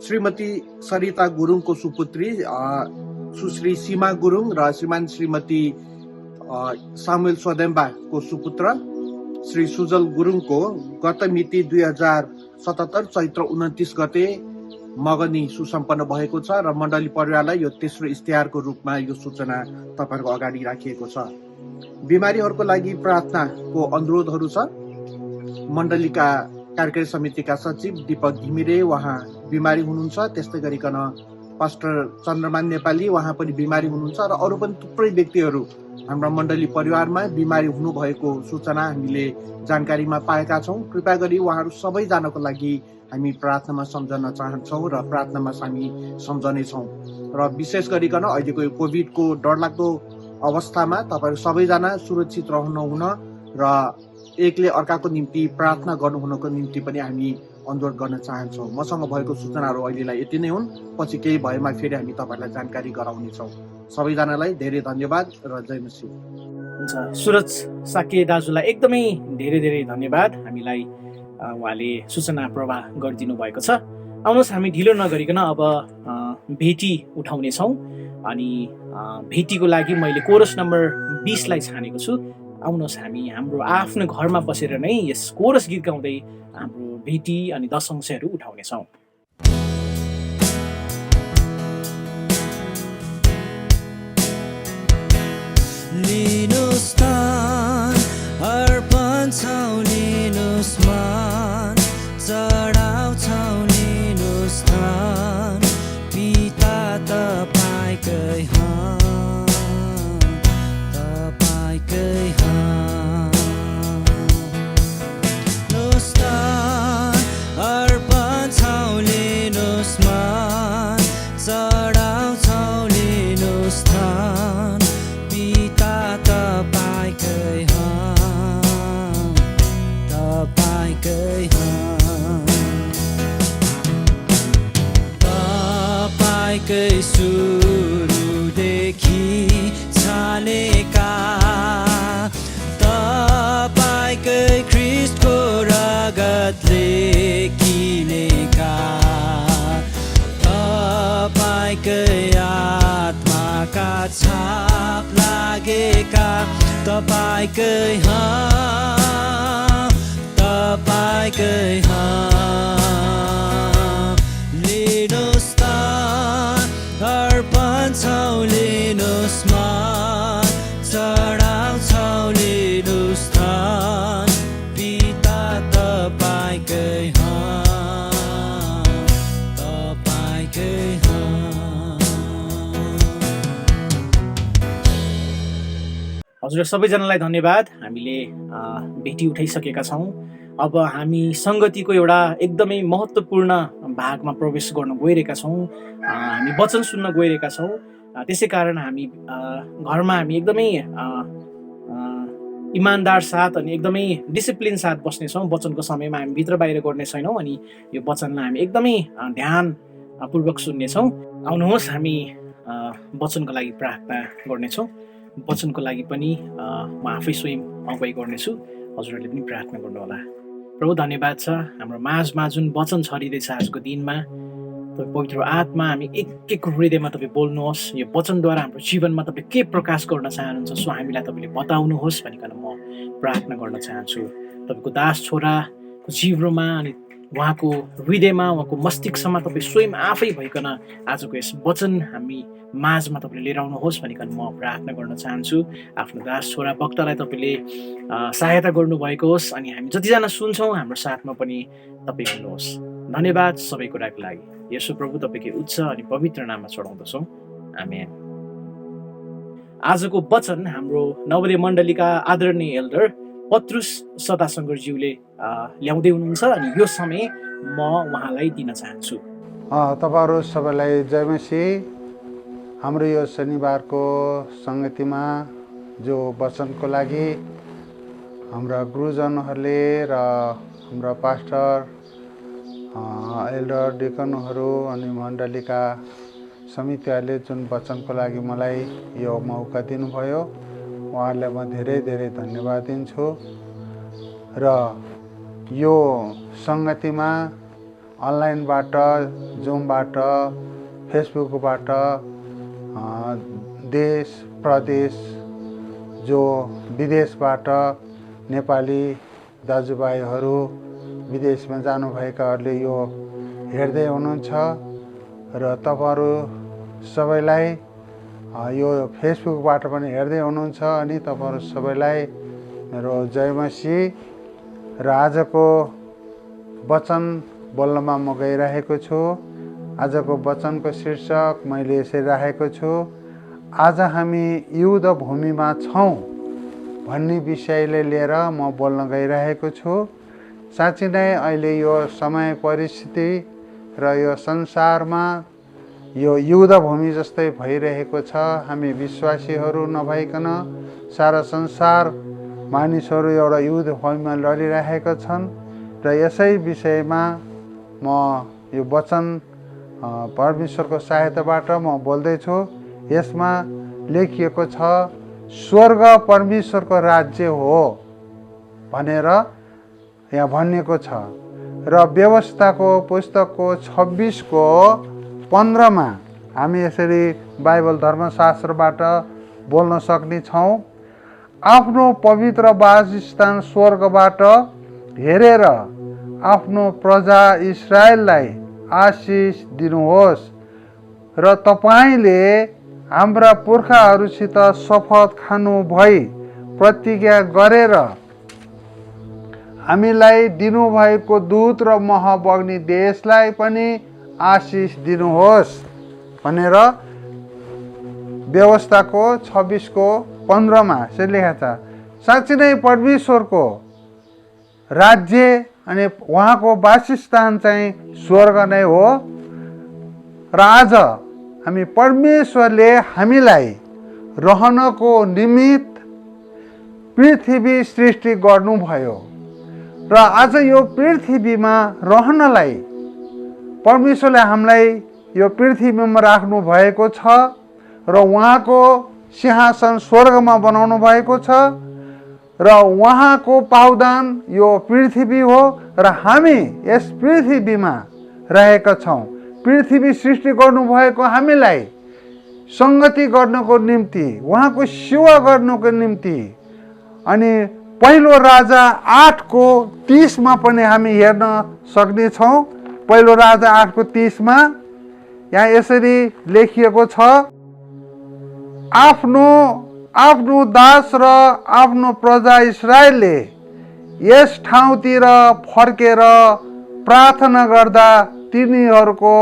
Speaker 3: श्रीमती सरिता गुरुङको सुपुत्री सुश्री सीमा गुरुङ र श्रीमान श्रीमती सामुएल सोदेम्बाको सुपुत्र श्री सुजल गुरुङको गत मिति 2077 चैत्र 29 गते मगनी सुसम्पन्न भएको छ र मण्डली परिवारलाई यो तेस्रो इस्तिहारको रूपमा यो सूचना तपाईँहरूको अगाडि राखिएको छ। बिमारीहरूको लागि प्रार्थनाको अनुरोधहरू छ। मण्डलीका कार्यकारी समितिका सचिव दीपक घिमिरे उहाँ बिमारी हुनुहुन्छ, त्यस्तै गरिकन पास्टर चन्द्रमान नेपाली उहाँ पनि बिमारी हुनुहुन्छ र अरू पनि थुप्रै व्यक्तिहरू हाम्रा मण्डली परिवारमा बिमारी हुनुभएको सूचना हामीले जानकारीमा पाएका छौँ। कृपया गरी उहाँहरू सबैजनाको लागि हामी प्रार्थनामा सम्झन चाहन्छौँ र प्रार्थनामा हामी सम्झनेछौँ। र विशेष गरिकन अहिलेको यो कोभिडको डरलाग्दो अवस्थामा तपाईँहरू सबैजना सुरक्षित रहनुहुन र एकले अर्काको निम्ति प्रार्थना गर्नुहुनको निम्ति पनि हामी अनुरोध गर्न चाहन्छौँ। मसँग भएको सूचनाहरू अहिलेलाई यति नै हुन्। पछि केही भएमा फेरि हामी तपाईँहरूलाई जानकारी गराउनेछौँ। सबैजनालाई धेरै धन्यवाद र जय मसीह।
Speaker 1: हुन्छ, सुरज साके दाजुलाई एकदमै धेरै धेरै धन्यवाद। हामीलाई उहाँले सूचना प्रवाह गरिदिनु भएको छ। आउनुहोस् हामी ढिलो नगरिकन अब भेटी उठाउनेछौँ अनि भेटीको लागि मैले कोरस नम्बर 20 लाई छानेको छु। आउनुहोस् हामी हाम्रो आफ्नो घरमा बसेर नै यस कोरस गीत गाउँदै हाम्रो भेटी अनि दशंशहरू उठाउनेछौँ।
Speaker 2: लिनुस् तान अर्पण छौ लिनुस् मान चढाउँछौ लिनुस् थान पिता तपाईकै तपाईँकै लिनुस् तान अर्पण छौ लिनुस् मान चढाउँछौ लिनुस् थान पिता तपाईँकै तपाईँकै सुरुदेखि छानेका तपाईँकै ख्रीष्टको रगतले किनेका तपाईँकै आत्माका छाप लागेका तपाईँकै लिनुस् तान अर्पण छौ लिनुस् मान चढाउँछौ लिनुस् थान पिता तपाईँकै
Speaker 1: हजुर सबैजनालाई धन्यवाद। हामीले भेटी उठाइसकेका छौँ। अब हामी सङ्गतिको एउटा एकदमै महत्त्वपूर्ण भागमा प्रवेश गर्न गइरहेका छौँ। हामी वचन सुन्न गइरहेका छौँ। त्यसै कारण हामी घरमा हामी एकदमै इमान्दार साथ अनि एकदमै डिसिप्लिन साथ बस्नेछौँ। वचनको समयमा हामी भित्र बाहिर गर्ने छैनौँ अनि यो वचनलाई हामी एकदमै ध्यानपूर्वक सुन्नेछौँ। आउनुहोस् हामी वचनको लागि प्रार्थना गर्नेछौँ। वचनको लागि पनि म आफै स्वयं अगुवाई गर्नेछु। हजुरहरूले पनि प्रार्थना गर्नुहोला। प्रभु धन्यवाद छ हाम्रो माझमा जुन वचन छरिँदैछ आजको दिनमा। तपाईँ पवित्र आत्मा हामी एक एक हृदयमा तपाईँ बोल्नुहोस्। यो वचनद्वारा हाम्रो जीवनमा तपाईँ के प्रकाश गर्न चाहनुहुन्छ सो हामीलाई तपाईँले बताउनुहोस् भनिकन म प्रार्थना गर्न चाहन्छु। तपाईँको दास छोराको जिब्रोमा अनि उहाँको हृदयमा उहाँको मस्तिष्कमा तपाईँ स्वयं आफै भइकन आजको यस वचन हामी माझमा तपाईँले लिएर आउनुहोस् भनिकन म प्रार्थना गर्न चाहन्छु। आफ्नो दास छोरा वक्तालाई तपाईँले सहायता गर्नुभएको होस् अनि हामी जतिजना सुन्छौँ हाम्रो साथमा पनि तपाईँ हुनुहोस्। धन्यवाद सबै कुराको लागि। यसो प्रभु तपाईँकै उच्च अनि पवित्र नाममा चढाउँदछौँ। आमेन। आजको वचन हाम्रो नवोदय मण्डलीका आदरणीय एल्डर पत्रुस सदाशङ्करज्यूले ल्याउँदै हुनुहुन्छ अनि यो समय म उहाँलाई दिन चाहन्छु।
Speaker 4: तपाईँहरू सबैलाई जय मसीह। हाम्रो यो शनिबारको सङ्गतिमा जो वचनको लागि हाम्रा गुरुजनहरूले र हाम्रा पास्टर एल्डर डिकनहरू अनि मण्डलीका समितिहरूले जुन वचनको लागि मलाई यो मौका दिनुभयो उहाँहरूलाई म धेरै धेरै धन्यवाद दिन्छु। र यो सङ्गतिमा अनलाइनबाट जुमबाट फेसबुकबाट देश प्रदेश जो विदेशबाट नेपाली दाजुभाइहरू विदेशमा जानुभएकाहरूले यो हेर्दै हुनुहुन्छ र तपाईँहरू सबैलाई यो फेसबुकबाट पनि हेर्दै हुनुहुन्छ अनि तपाईँहरू सबैलाई मेरो जय मसीह। र आजको वचन बोल्नमा म गइरहेको छु। आजको वचनको शीर्षक मैले यसरी राखेको छु, आज हामी युद्ध भूमिमा छौँ भन्ने विषयले लिएर म बोल्न गइरहेको छु। साँच्चै नै अहिले यो समय परिस्थिति र यो संसारमा यो युद्ध भूमि जस्तै भइरहेको छ। हामी विश्वासीहरू नभइकन सारा संसार मानिसहरू एउटा युद्ध भूमिमा लडिरहेका छन् र यसै विषयमा म यो वचन परमेश्वरको सहायताबाट म बोल्दैछु। यसमा लेखिएको छ स्वर्ग परमेश्वरको राज्य हो भनेर यहाँ भनिएको छ र व्यवस्थाको पुस्तकको 26:15 हामी यसरी बाइबल धर्मशास्त्रबाट बोल्न सक्ने छौँ। आफ्नो पवित्र वासस्थान स्वर्गबाट हेरेर आफ्नो प्रजा इस्राएललाई आशिष दिनुहोस् र तपाईँले हाम्रा पुर्खाहरूसित शपथ खानु भई प्रतिज्ञा गरेर हामीलाई दिनुभएको दूध र मह बग्ने देशलाई पनि आशिष दिनुहोस् भनेर व्यवस्थाको 26:15 यसरी लेखेको छ। साँच्चै नै परमेश्वरको राज्य अनि उहाँको वासस्थान चाहिँ स्वर्ग नै हो र आज हामी परमेश्वरले हामीलाई रहनको निमित्त पृथ्वी सृष्टि गर्नुभयो र आज यो पृथ्वीमा रहनलाई परमेश्वरले हामीलाई यो पृथ्वीमा राख्नु भएको छ र उहाँको सिंहासन स्वर्गमा बनाउनु भएको छ र उहाँको पावदान यो पृथ्वी हो र हामी यस पृथ्वीमा रहेका छौँ। पृथ्वी सृष्टि गर्नुभएको हामीलाई सङ्गति गर्नको निम्ति, उहाँको सेवा गर्नको निम्ति। अनि पहिलो राजा 8:30 पनि हामी हेर्न सक्नेछौँ। पहिलो राजा 8:30 यहाँ यसरी लेखिएको छ, आफ्नो दास र आफ्नो प्रजा इस्राएलले यस ठाउँतिर फर्केर प्रार्थना गर्दा तिनीहरूको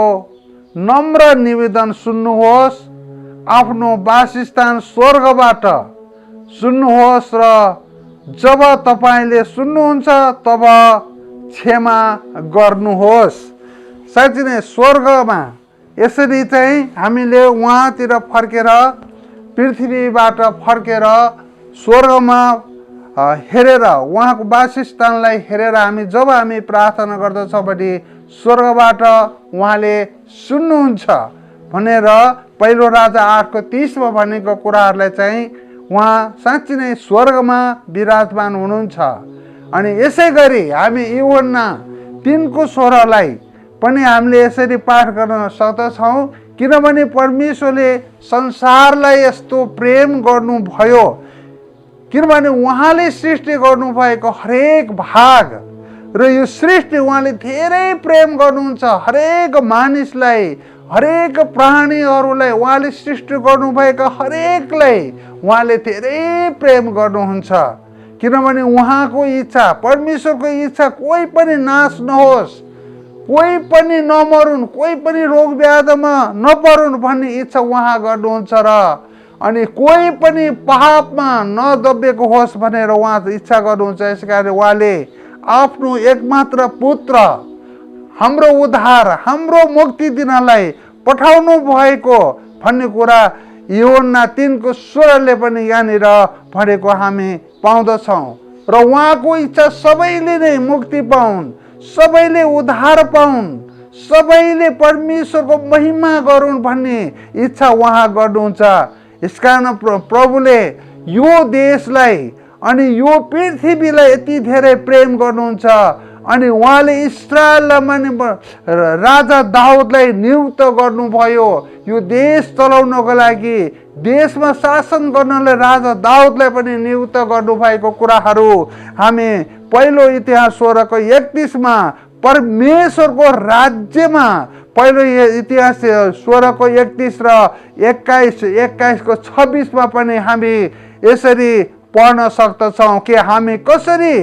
Speaker 4: नम्र निवेदन सुन्नुहोस्, आफ्नो वासस्थान स्वर्गबाट सुन्नुहोस् र जब तपाईँले सुन्नुहुन्छ तब क्षमा गर्नुहोस्। साँच्चै नै स्वर्गमा यसरी चाहिँ हामीले उहाँतिर फर्केर पृथ्वीबाट फर्केर स्वर्गमा हेरेर उहाँको वासस्थानलाई हेरेर जब हामी प्रार्थना गर्दछौँ भने स्वर्गबाट उहाँले सुन्नुहुन्छ भनेर पहिलो राजा 8:30 भनेको कुराहरूलाई चाहिँ उहाँ साँच्चै नै स्वर्गमा विराजमान हुनुहुन्छ। अनि यसै गरी हामी यूहन्ना 3:16 पनि हामीले यसरी पाठ गर्न सक्दछौँ, किनभने परमेश्वरले संसारलाई यस्तो प्रेम गर्नुभयो, किनभने उहाँले सृष्टि गर्नुभएको हरेक भाग र यो सृष्टि उहाँले धेरै प्रेम गर्नुहुन्छ। हरेक मानिसलाई, हरेक प्राणीहरूलाई उहाँले सृष्टि गर्नुभएको हरेकलाई उहाँले धेरै प्रेम गर्नुहुन्छ, किनभने उहाँको इच्छा, परमेश्वरको इच्छा कोही पनि नाश नहोस्, कोही पनि नमरुन्, कोही पनि रोग व्याधिमा नपरुन् भन्ने इच्छा उहाँ गर्नुहुन्छ र अनि कोही पनि पापमा नदबिएको होस् भनेर उहाँ इच्छा गर्नुहुन्छ। यसकारण उहाँले आफ्नो एकमात्र पुत्र हाम्रो उद्धार, हाम्रो मुक्ति दिनलाई पठाउनु भएको भन्ने कुरा यूहन्ना 3:16 पनि यहाँनिर भनेको हामी पाउँदछौँ। र उहाँको इच्छा सबैले नै मुक्ति पाउन्, सबैले उद्धार पाउन्, सबैले परमेश्वरको महिमा गरून् भन्ने इच्छा उहाँ गर्नुहुन्छ। यसकारण प्रभुले यो देशलाई अनि यो पृथ्वीलाई यति धेरै प्रेम गर्नुहुन्छ अनि उहाँले इस्राएललाई माने राजा दाउदलाई नियुक्त गर्नुभयो यो देश चलाउनको लागि, देशमा शासन गर्नलाई राजा दाउदलाई पनि नियुक्त गर्नुभएको कुराहरू हामी पहिलो इतिहास 16:31 परमेश्वरको राज्यमा पहिलो इतिहास 16:31 र 21:26 पनि हामी यसरी पढ्न सक्दछौँ कि हामी कसरी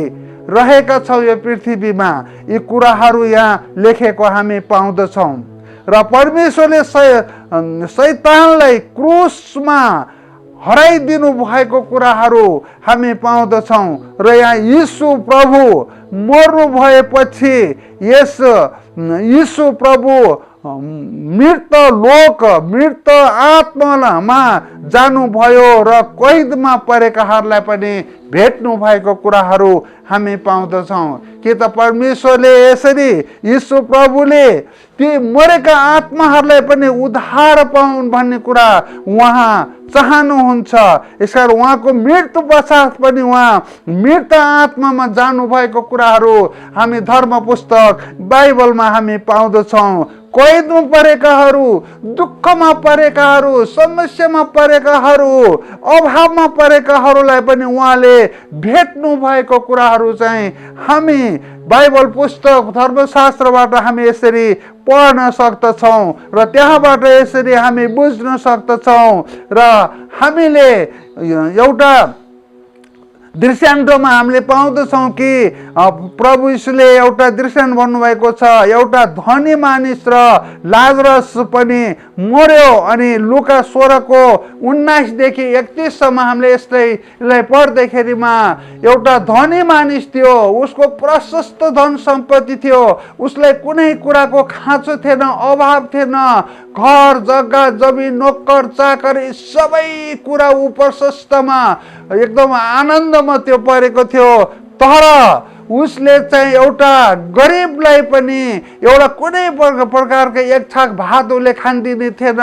Speaker 4: रहेका छौँ यो पृथ्वीमा। यी कुराहरू यहाँ लेखेको हामी पाउँदछौँ र परमेश्वरले शैतानलाई क्रुसमा हराइदिनु भएको कुराहरू हामी पाउँदछौँ र यहाँ यीशु प्रभु मर्नु भएपछि यीशु प्रभु मृत लोक मृत आत्मामा जानुभयो र कैदमा परेकाहरूलाई पनि भेट्नु भएको कुराहरू हामी पाउँदछौँ। के त परमेश्वरले यसरी यीशु प्रभुले ती मरेका आत्माहरूलाई पनि उद्धार पाउन् भन्ने कुरा उहाँ चाहनुहुन्छ। यसकारण उहाँको मृत्यु पश्चात पनि उहाँ मृत आत्मामा जानुभएको कुराहरू हामी धर्म पुस्तक बाइबलमा हामी पाउँदछौँ। कैदमा परेकाहरू, दुःखमा परेकाहरू, समस्यामा परेकाहरू, अभावमा परेकाहरूलाई पनि उहाँले भेट्नु भएको कुराहरू चाहिँ हामी बाइबल पुस्तक धर्मशास्त्रबाट हामी यसरी पढ्न सक्दछौँ र त्यहाँबाट यसरी हामी बुझ्न सक्दछौँ। र हामीले एउटा दृष्टान्तमा हामीले पाउँदछौँ कि प्रभु यीशुले एउटा दृष्टान्त भन्नुभएको छ। एउटा धनी मानिस र लाजरस पनि मर्यो अनि लुका 16को 19देखि 31सम्म हामीले यसलाई पढ्दाखेरिमा एउटा धनी मानिस थियो, उसको प्रशस्त धन सम्पत्ति थियो, उसलाई कुनै कुराको खाँचो थिएन, अभाव थिएन, घर जग्गा जमिन नोकर चाकर सबै कुरा ऊ प्रशस्तमा एकदम आनन्दमा त्यो परेको थियो। तर उसले चाहिँ एउटा गरिबलाई पनि एउटा कुनै प्रकारको एक छाक भात उसले खानदिने थिएन,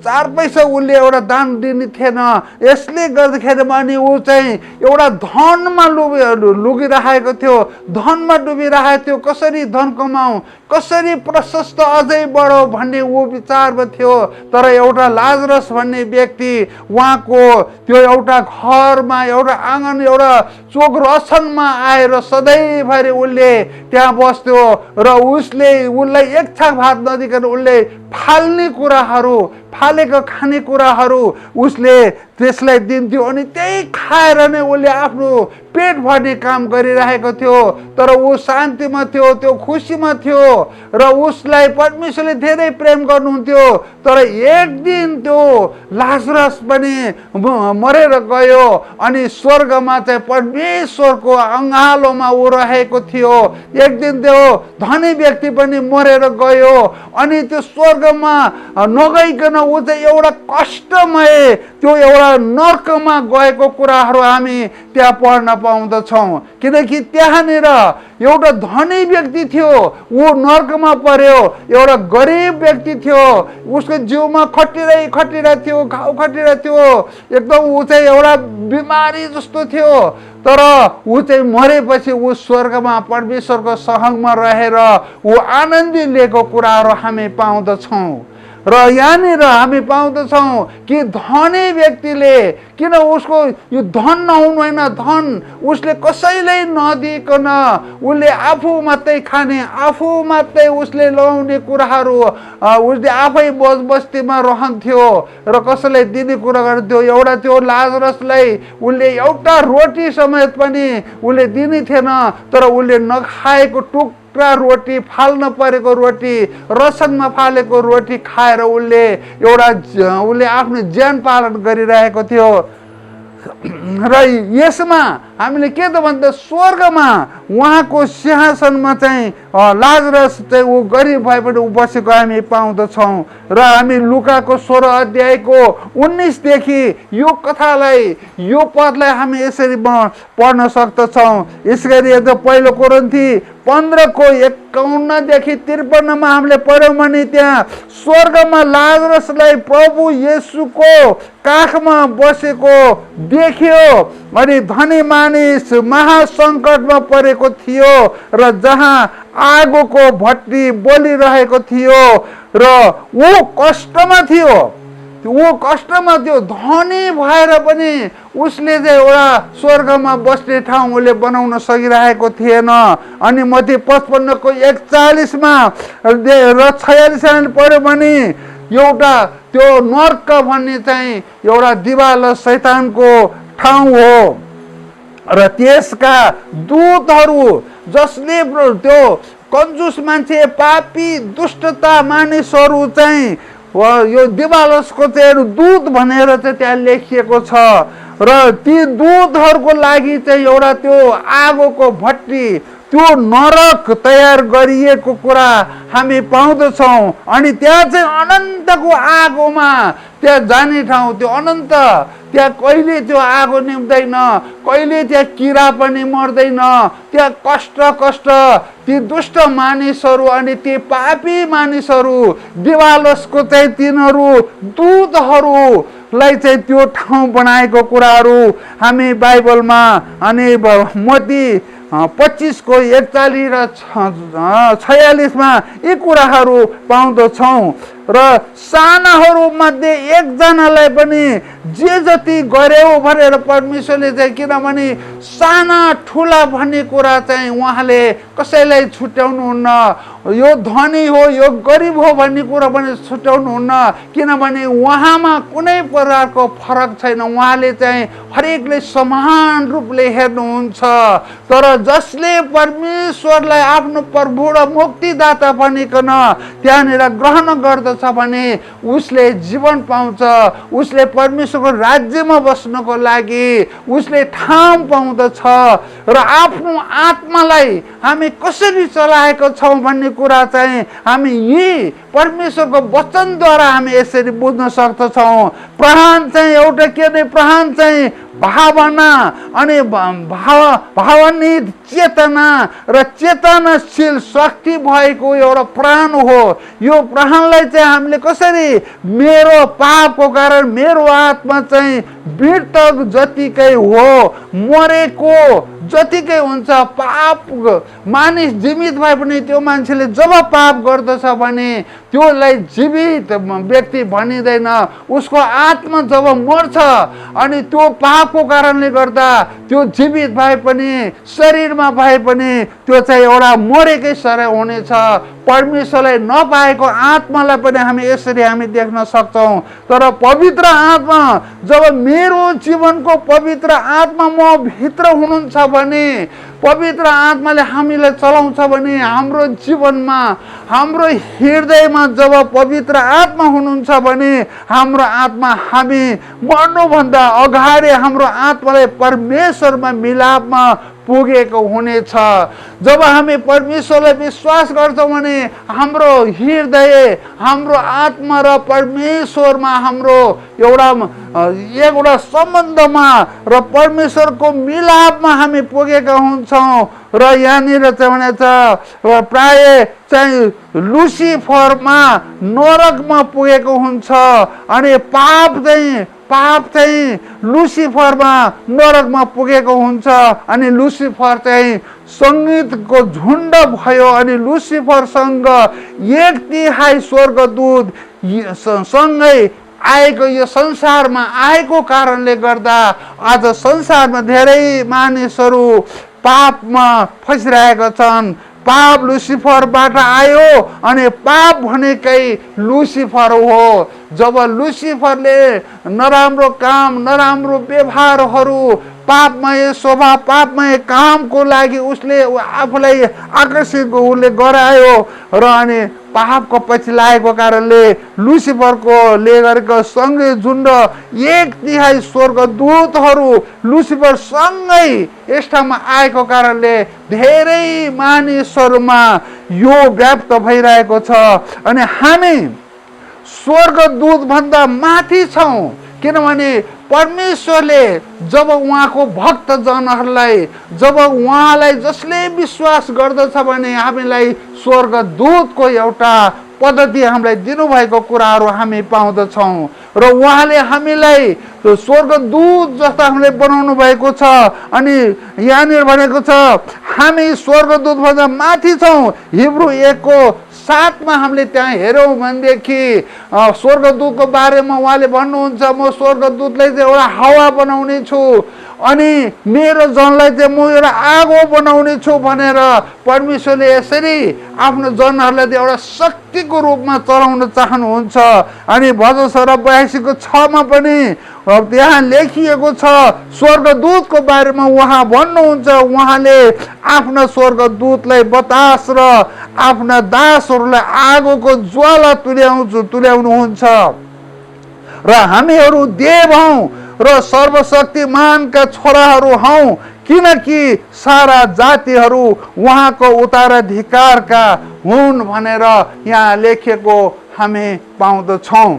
Speaker 4: 4 पैसा उसले एउटा दान दिने थिएन। यसले गर्दाखेरि अनि ऊ चाहिँ एउटा धनमा लुगिरहेको थियो, धनमा डुबिरहेको थियो। कसरी धन कमाऊ, कसरी प्रशस्त अझै बढो भन्ने ऊ विचारमा थियो। तर एउटा लाजरस भन्ने व्यक्ति उहाँको त्यो एउटा घरमा एउटा आँगन एउटा चोक रसनमा आएर सधैँभरि उसले त्यहाँ बस्थ्यो र उसलाई एक छाक भात नदिकन उसले फाल्ने कुराहरू, फालेको खानेकुराहरू उसले त्यसलाई दिन्थ्यो अनि त्यही खाएर नै उसले आफ्नो पेट भर्ने काम गरिरहेको थियो। तर ऊ शान्तिमा थियो, त्यो खुसीमा थियो र उसलाई परमेश्वरले धेरै प्रेम गर्नुहुन्थ्यो। तर एक दिन त्यो लाजरस पनि मरेर गयो अनि स्वर्गमा चाहिँ परमेश्वरको अँगालोमा ऊ रहेको थियो। एक दिन त्यो धनी व्यक्ति पनि मरेर गयो अनि त्यो स्वर्गमा नगइकन ऊ चाहिँ एउटा कष्टमय त्यो एउटा नर्कमा गएको कुराहरू हामी त्यहाँ पढ्न पाउँदछौँ। किनकि त्यहाँनिर एउटा धनी व्यक्ति थियो, ऊ नर्कमा पर्यो। एउटा गरिब व्यक्ति थियो, उसको जिउमा खटिरहेको थियो, घाउ खटिरहेको थियो, एकदम ऊ चाहिँ एउटा बिमारी जस्तो थियो। तर ऊ चाहिँ मरेपछि ऊ स्वर्गमा परमेश्वरको सहङमा रहेर ऊ आनन्दी लिएको कुराहरू हामी पाउँदछौँ। र यहाँनिर हामी पाउँदछौँ कि धनी व्यक्तिले किन उसको यो धन नहुनु होइन, धन उसले कसैलाई नदिकन उसले आफू मात्रै खाने, आफू मात्रै उसले लाउने कुराहरू उसले आफै बस्तीमा रहन्थ्यो र कसैलाई दिने कुरा गर्थ्यो। एउटा त्यो लाजरसलाई उसले एउटा रोटी समेत पनि उसले दिने थिएन। तर उसले नखाएको टुक्रा रोटी, फाल्न परेको रोटी, रसनमा फालेको रोटी खाएर उसले आफ्नो ज्यान पालन गरिरहेको थियो। र यसमा हामीले के त भन्दा स्वर्गमा उहाँको सिंहासनमा चाहिँ लाजरस चाहिँ ऊ गरिब भए पनि ऊ बसेको हामी पाउँदछौँ। र हामी लुकाको 16 अध्यायको 19देखि यो कथालाई, यो पदलाई हामी यसरी पढ्न सक्दछौँ। यसरी पहिलो कोरिन्थी 15को 51देखि 53मा हामीले पढ्यौँ भने त्यहाँ स्वर्गमा लाजरसलाई प्रभु येशूको काखमा बसेको देखियो अनि धनी मानिस महासङ्कटमा परेको थियो र जहाँ आगोको भट्टी बलिरहेको थियो र ऊ कष्टमा थियो। धनी भएर पनि उसले चाहिँ एउटा स्वर्गमा बस्ने ठाउँ उसले बनाउन सकिरहेको थिएन। अनि मत्ती 55को 41मा र 46मा पढ्यो भने एउटा त्यो नर्क भन्ने चाहिँ एउटा दिवाल शैतानको ठाउँ हो र त्यसका दूतहरू जसले त्यो कन्जुस मान्छे, पापी, दुष्टता मानिसहरू चाहिँ यो दिवालसको चाहिँ दूत भनेर चाहिँ त्यहाँ लेखिएको छ। र ती दूतहरूको लागि चाहिँ एउटा त्यो आगोको भट्टी त्यो नरक तयार गरिएको कुरा हामी पाउँदछौँ। अनि त्यहाँ चाहिँ अनन्तको आगोमा त्यहाँ जाने ठाउँ, त्यो अनन्त, त्यहाँ कहिले त्यो आगो निम्दैन, कहिले त्यहाँ किरा पनि मर्दैन। त्यहाँ कष्ट ती दुष्ट मानिसहरू अनि ती पापी मानिसहरू, दिवालसको चाहिँ तिनीहरू दूतहरूलाई चाहिँ त्यो ठाउँ बनाएको कुराहरू हामी बाइबलमा अनि मत्ती 25:41 र 46 यी कुराहरू पाउँदछौँ। र सानाहरू मध्ये एकजनालाई पनि जे जति गर्यो भनेर परमेश्वरले चाहिँ, किनभने साना ठुला भन्ने कुरा चाहिँ उहाँले कसैलाई छुट्याउनुहुन्न। यो धनी हो, यो गरिब हो भन्ने कुरा पनि छुट्याउनुहुन्न, किनभने उहाँमा कुनै प्रकारको फरक छैन। उहाँले चाहिँ हरेकले समान रूपले हेर्नुहुन्छ। तर जसले परमेश्वरलाई आफ्नो प्रभु र मुक्तिदाता भनिकन त्यहाँनिर ग्रहण गर्दछ भने उसले जीवन पाउँछ, उसले परमेश्वरको राज्यमा बस्नको लागि उसले ठाउँ पाउँदछ। र आफ्नो आत्मालाई हामी कसरी चलाएको छौँ भन्ने कुरा चाहिँ हामी यी परमेश्वरको वचनद्वारा हामी यसरी बुझ्न सक्दछौँ। प्रहान चाहिँ एउटा के नै, प्रहान चाहिँ भावना अनि भावनित चेतना र चेतनाशील शक्ति भएको एउटा प्राण हो। यो प्राणलाई चाहिँ हामीले कसरी, मेरो पापको कारण मेरो आत्मा चाहिँ मृतक जतिकै हो, मरेको जतिकै हुन्छ। पाप मानिस जीवित भए पनि त्यो मान्छेले जब पाप गर्दछ भने त्योलाई जीवित व्यक्ति भनिँदैन। उसको आत्मा जब मर्छ अनि त्यो पापको कारणले गर्दा त्यो जीवित भए पनि शरीरमा भए पनि त्यो चाहिँ एउटा मरेकै सर हुनेछ। परमेश्वरलाई नपाएको आत्मालाई पनि हामी यसरी हामी देख्न सक्छौँ। तर पवित्र आत्मा, जब मेरो जीवनको पवित्र आत्मा म भित्र हुनुहुन्छ भने, पवित्र आत्माले हामीलाई चलाउँछ भने, हाम्रो जीवनमा हाम्रो हृदयमा जब पवित्र आत्मा हुनुहुन्छ भने हाम्रो आत्मा हामी मर्नुभन्दा अगाडि हाम्रो आत्मालाई परमेश्वरमा मिलापमा पुगेको हुनेछ। जब हामी परमेश्वरलाई विश्वास गर्छौँ भने हाम्रो हृदय, हाम्रो आत्मा र परमेश्वरमा हाम्रो एउटा सम्बन्धमा र परमेश्वरको मिलापमा हामी पुगेका हुन्छौँ। र यहाँनिर चाहिँ भनेको छ प्राय चाहिँ लुसिफरमा नरकमा पुगेको हुन्छ। अनि पाप चाहिँ लुसिफरमा नरकमा पुगेको हुन्छ। अनि लुसिफर चाहिँ सङ्गीतको झुन्ड भयो। अनि लुसिफरसँग 1/3 स्वर्गदूत सँगै आएको, यो संसारमा आएको कारणले गर्दा आज संसारमा धेरै मानिसहरू पापमा फसिरहेका छन्। पाप लुसिफरबाट आयो अनि पाप भनेकै लुसिफर हो। जब लुसिफरले नराम्रो काम, नराम्रो व्यवहारहरू, पापमय स्वभाव, पापमय कामको लागि उसले आफूलाई आकर्षित उसले गरायो र अनि पापको पछि लागेको कारणले लुसिफरको ले गरेको सँगै झुन्ड 1/3 स्वर्गदूतहरू लुसिफर सँगै यस ठाउँमा आएको कारणले धेरै मानिसहरूमा यो व्याप्त भइरहेको छ। अनि हामी स्वर्गदूत भन्दा माथि छौँ, किनभने परमेश्वरले जब उहाँको भक्तजनहरूलाई, जब उहाँलाई जसले विश्वास गर्दछ भने हामीलाई स्वर्गदूतको एउटा पद्धति हामीलाई दिनुभएको कुराहरू हामी पाउँदछौँ। र उहाँले हामीलाई स्वर्गदूत जस्ता हामीले बनाउनु भएको छ। अनि यहाँनिर भनेको छ हामी स्वर्गदूतभन्दा माथि छौँ। हिब्रू 1:7 हामीले त्यहाँ हेऱ्यौँ भनेदेखि स्वर्गदूतको बारेमा उहाँले भन्नुहुन्छ, म स्वर्गदूतलाई चाहिँ एउटा हावा बनाउने छु अनि मेरो जनलाई चाहिँ म एउटा आगो बनाउने छु भनेर परमेश्वरले यसरी आफ्नो जनहरूलाई एउटा शक्तिको रूपमा चलाउन चाहनुहुन्छ। अनि भजन 82:6 पनि त्यहाँ लेखिएको छ स्वर्गदूतको बारेमा उहाँ भन्नुहुन्छ, उहाँले आफ्ना स्वर्गदूतलाई बतास र आफ्ना दासहरूलाई आगोको ज्वाला तुल्याउनुहुन्छ। र हामीहरू देव हौँ र सर्वशक्तिमानका छोराहरू हौँ, किनकि सारा जातिहरू उहाँको उत्तराधिकारका हुन् भनेर यहाँ लेखेको हामी पाउँदछौँ।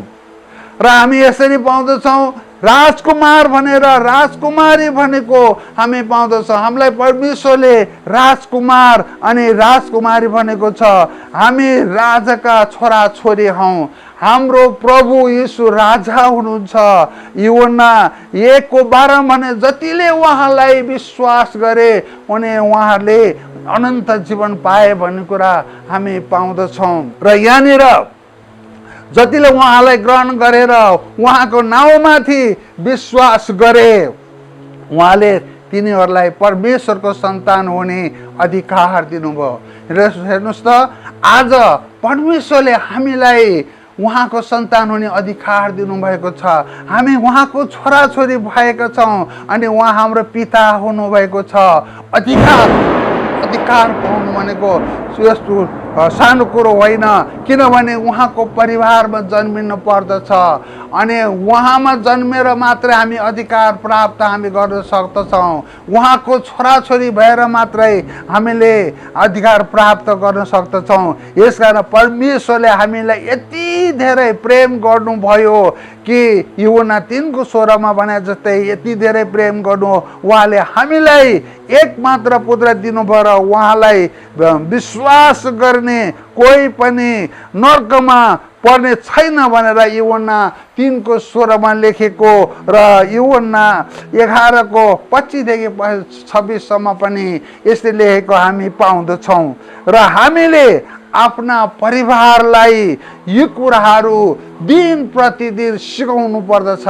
Speaker 4: र हामी यसरी पाउँदछौँ राजकुमार भनेर राजकुमारी भनेको हामी पाउँदछौँ। हामीलाई परमेश्वरले राजकुमार अनि राजकुमारी भनेको छ। हामी राजाका छोराछोरी हौँ। हाम्रो प्रभु यीशु राजा हुनुहुन्छ। यूहन्ना 1:12 भने जतिले उहाँलाई विश्वास गरे उहाँहरूले अनन्त जीवन पाए भन्ने कुरा हामी पाउँदछौँ। र यहाँनिर जतिले उहाँलाई ग्रहण गरेर उहाँको नाउँमाथि विश्वास गरे उहाँले तिनीहरूलाई परमेश्वरको सन्तान हुने अधिकार दिनुभयो। हेर्नुहोस् त, आज परमेश्वरले हामीलाई उहाँको सन्तान हुने अधिकार दिनुभएको छ। हामी उहाँको छोराछोरी भएका छौँ अनि उहाँ हाम्रो पिता हुनुभएको छ। अधिकार पाउनु भनेको यस्तो सानो कुरो होइन, किनभने उहाँको परिवारमा जन्मिनु पर्दछ अनि उहाँमा जन्मेर मात्रै हामी अधिकार प्राप्त हामी गर्न सक्दछौँ। उहाँको छोराछोरी भएर मात्रै हामीले अधिकार प्राप्त गर्न सक्दछौँ। यसकारण परमेश्वरले हामीलाई यति धेरै प्रेम गर्नुभयो कि यूहन्ना 3:16 भने जस्तै यति धेरै प्रेम गर्नु उहाँले हामीलाई एकमात्र पुत्र दिनुभयो र उहाँलाई विश्वास गर्ने कोही पनि नर्कमा पर्ने छैन भनेर यूहन्ना 3:16 लेखेको र यूहन्ना 11:25देखि 26 पनि यसले लेखेको हामी पाउँदछौँ। र हामीले आफ्ना परिवारलाई यी कुराहरू दिन प्रतिदिन सिकाउनु पर्दछ।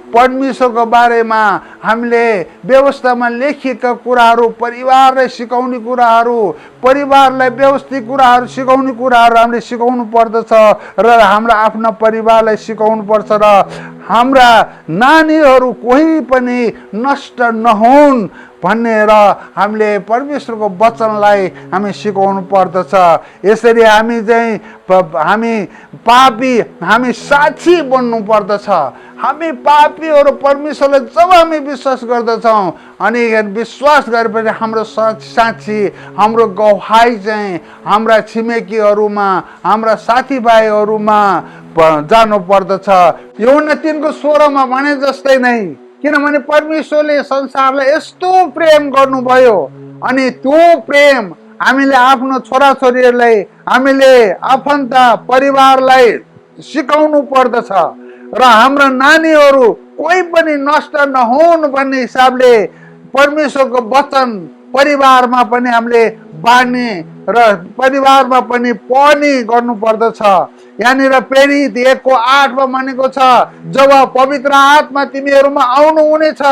Speaker 4: परमेश्वरको बारेमा हामीले व्यवस्थामा लेखिएका कुराहरू परिवारलाई सिकाउने कुराहरू, परिवारलाई व्यवस्थित कुराहरू सिकाउने कुराहरू हामीले सिकाउनु पर्दछ र हाम्रा आफ्ना परिवारलाई सिकाउनु पर्छ र हाम्रा नानीहरू कोही पनि नष्ट नहुन् भनेर हामीले परमेश्वरको वचनलाई हामी सिकाउनु पर्दछ। यसरी हामी पापी हामी साक्षी बन्नु पर्दछ। हामी पापीहरू परमेश्वरलाई जब हामी विश्वास गर्दछौँ अनि विश्वास गरेपछि हाम्रो साक्षी, हाम्रो गवाही चाहिँ हाम्रा छिमेकीहरूमा, हाम्रा साथीभाइहरूमा जानु पर्दछ। यूहन्ना 3:16 भने जस्तै नै, किनभने परमेश्वरले संसारलाई यस्तो प्रेम गर्नुभयो अनि त्यो प्रेम हामीले आफ्नो छोराछोरीहरूलाई, हामीले आफन्त परिवारलाई सिकाउनु पर्दछ र हाम्रा नानीहरू कोही पनि नष्ट नहुन् भन्ने हिसाबले परमेश्वरको वचन परिवारमा पनि हामीले बाँड्ने र परिवारमा पनि पढ्ने गर्नु पर्दछ। यहाँनिर प्रेरित 1:8 भनेको छ, जब पवित्र आत्मा तिमीहरूमा आउनु हुनेछ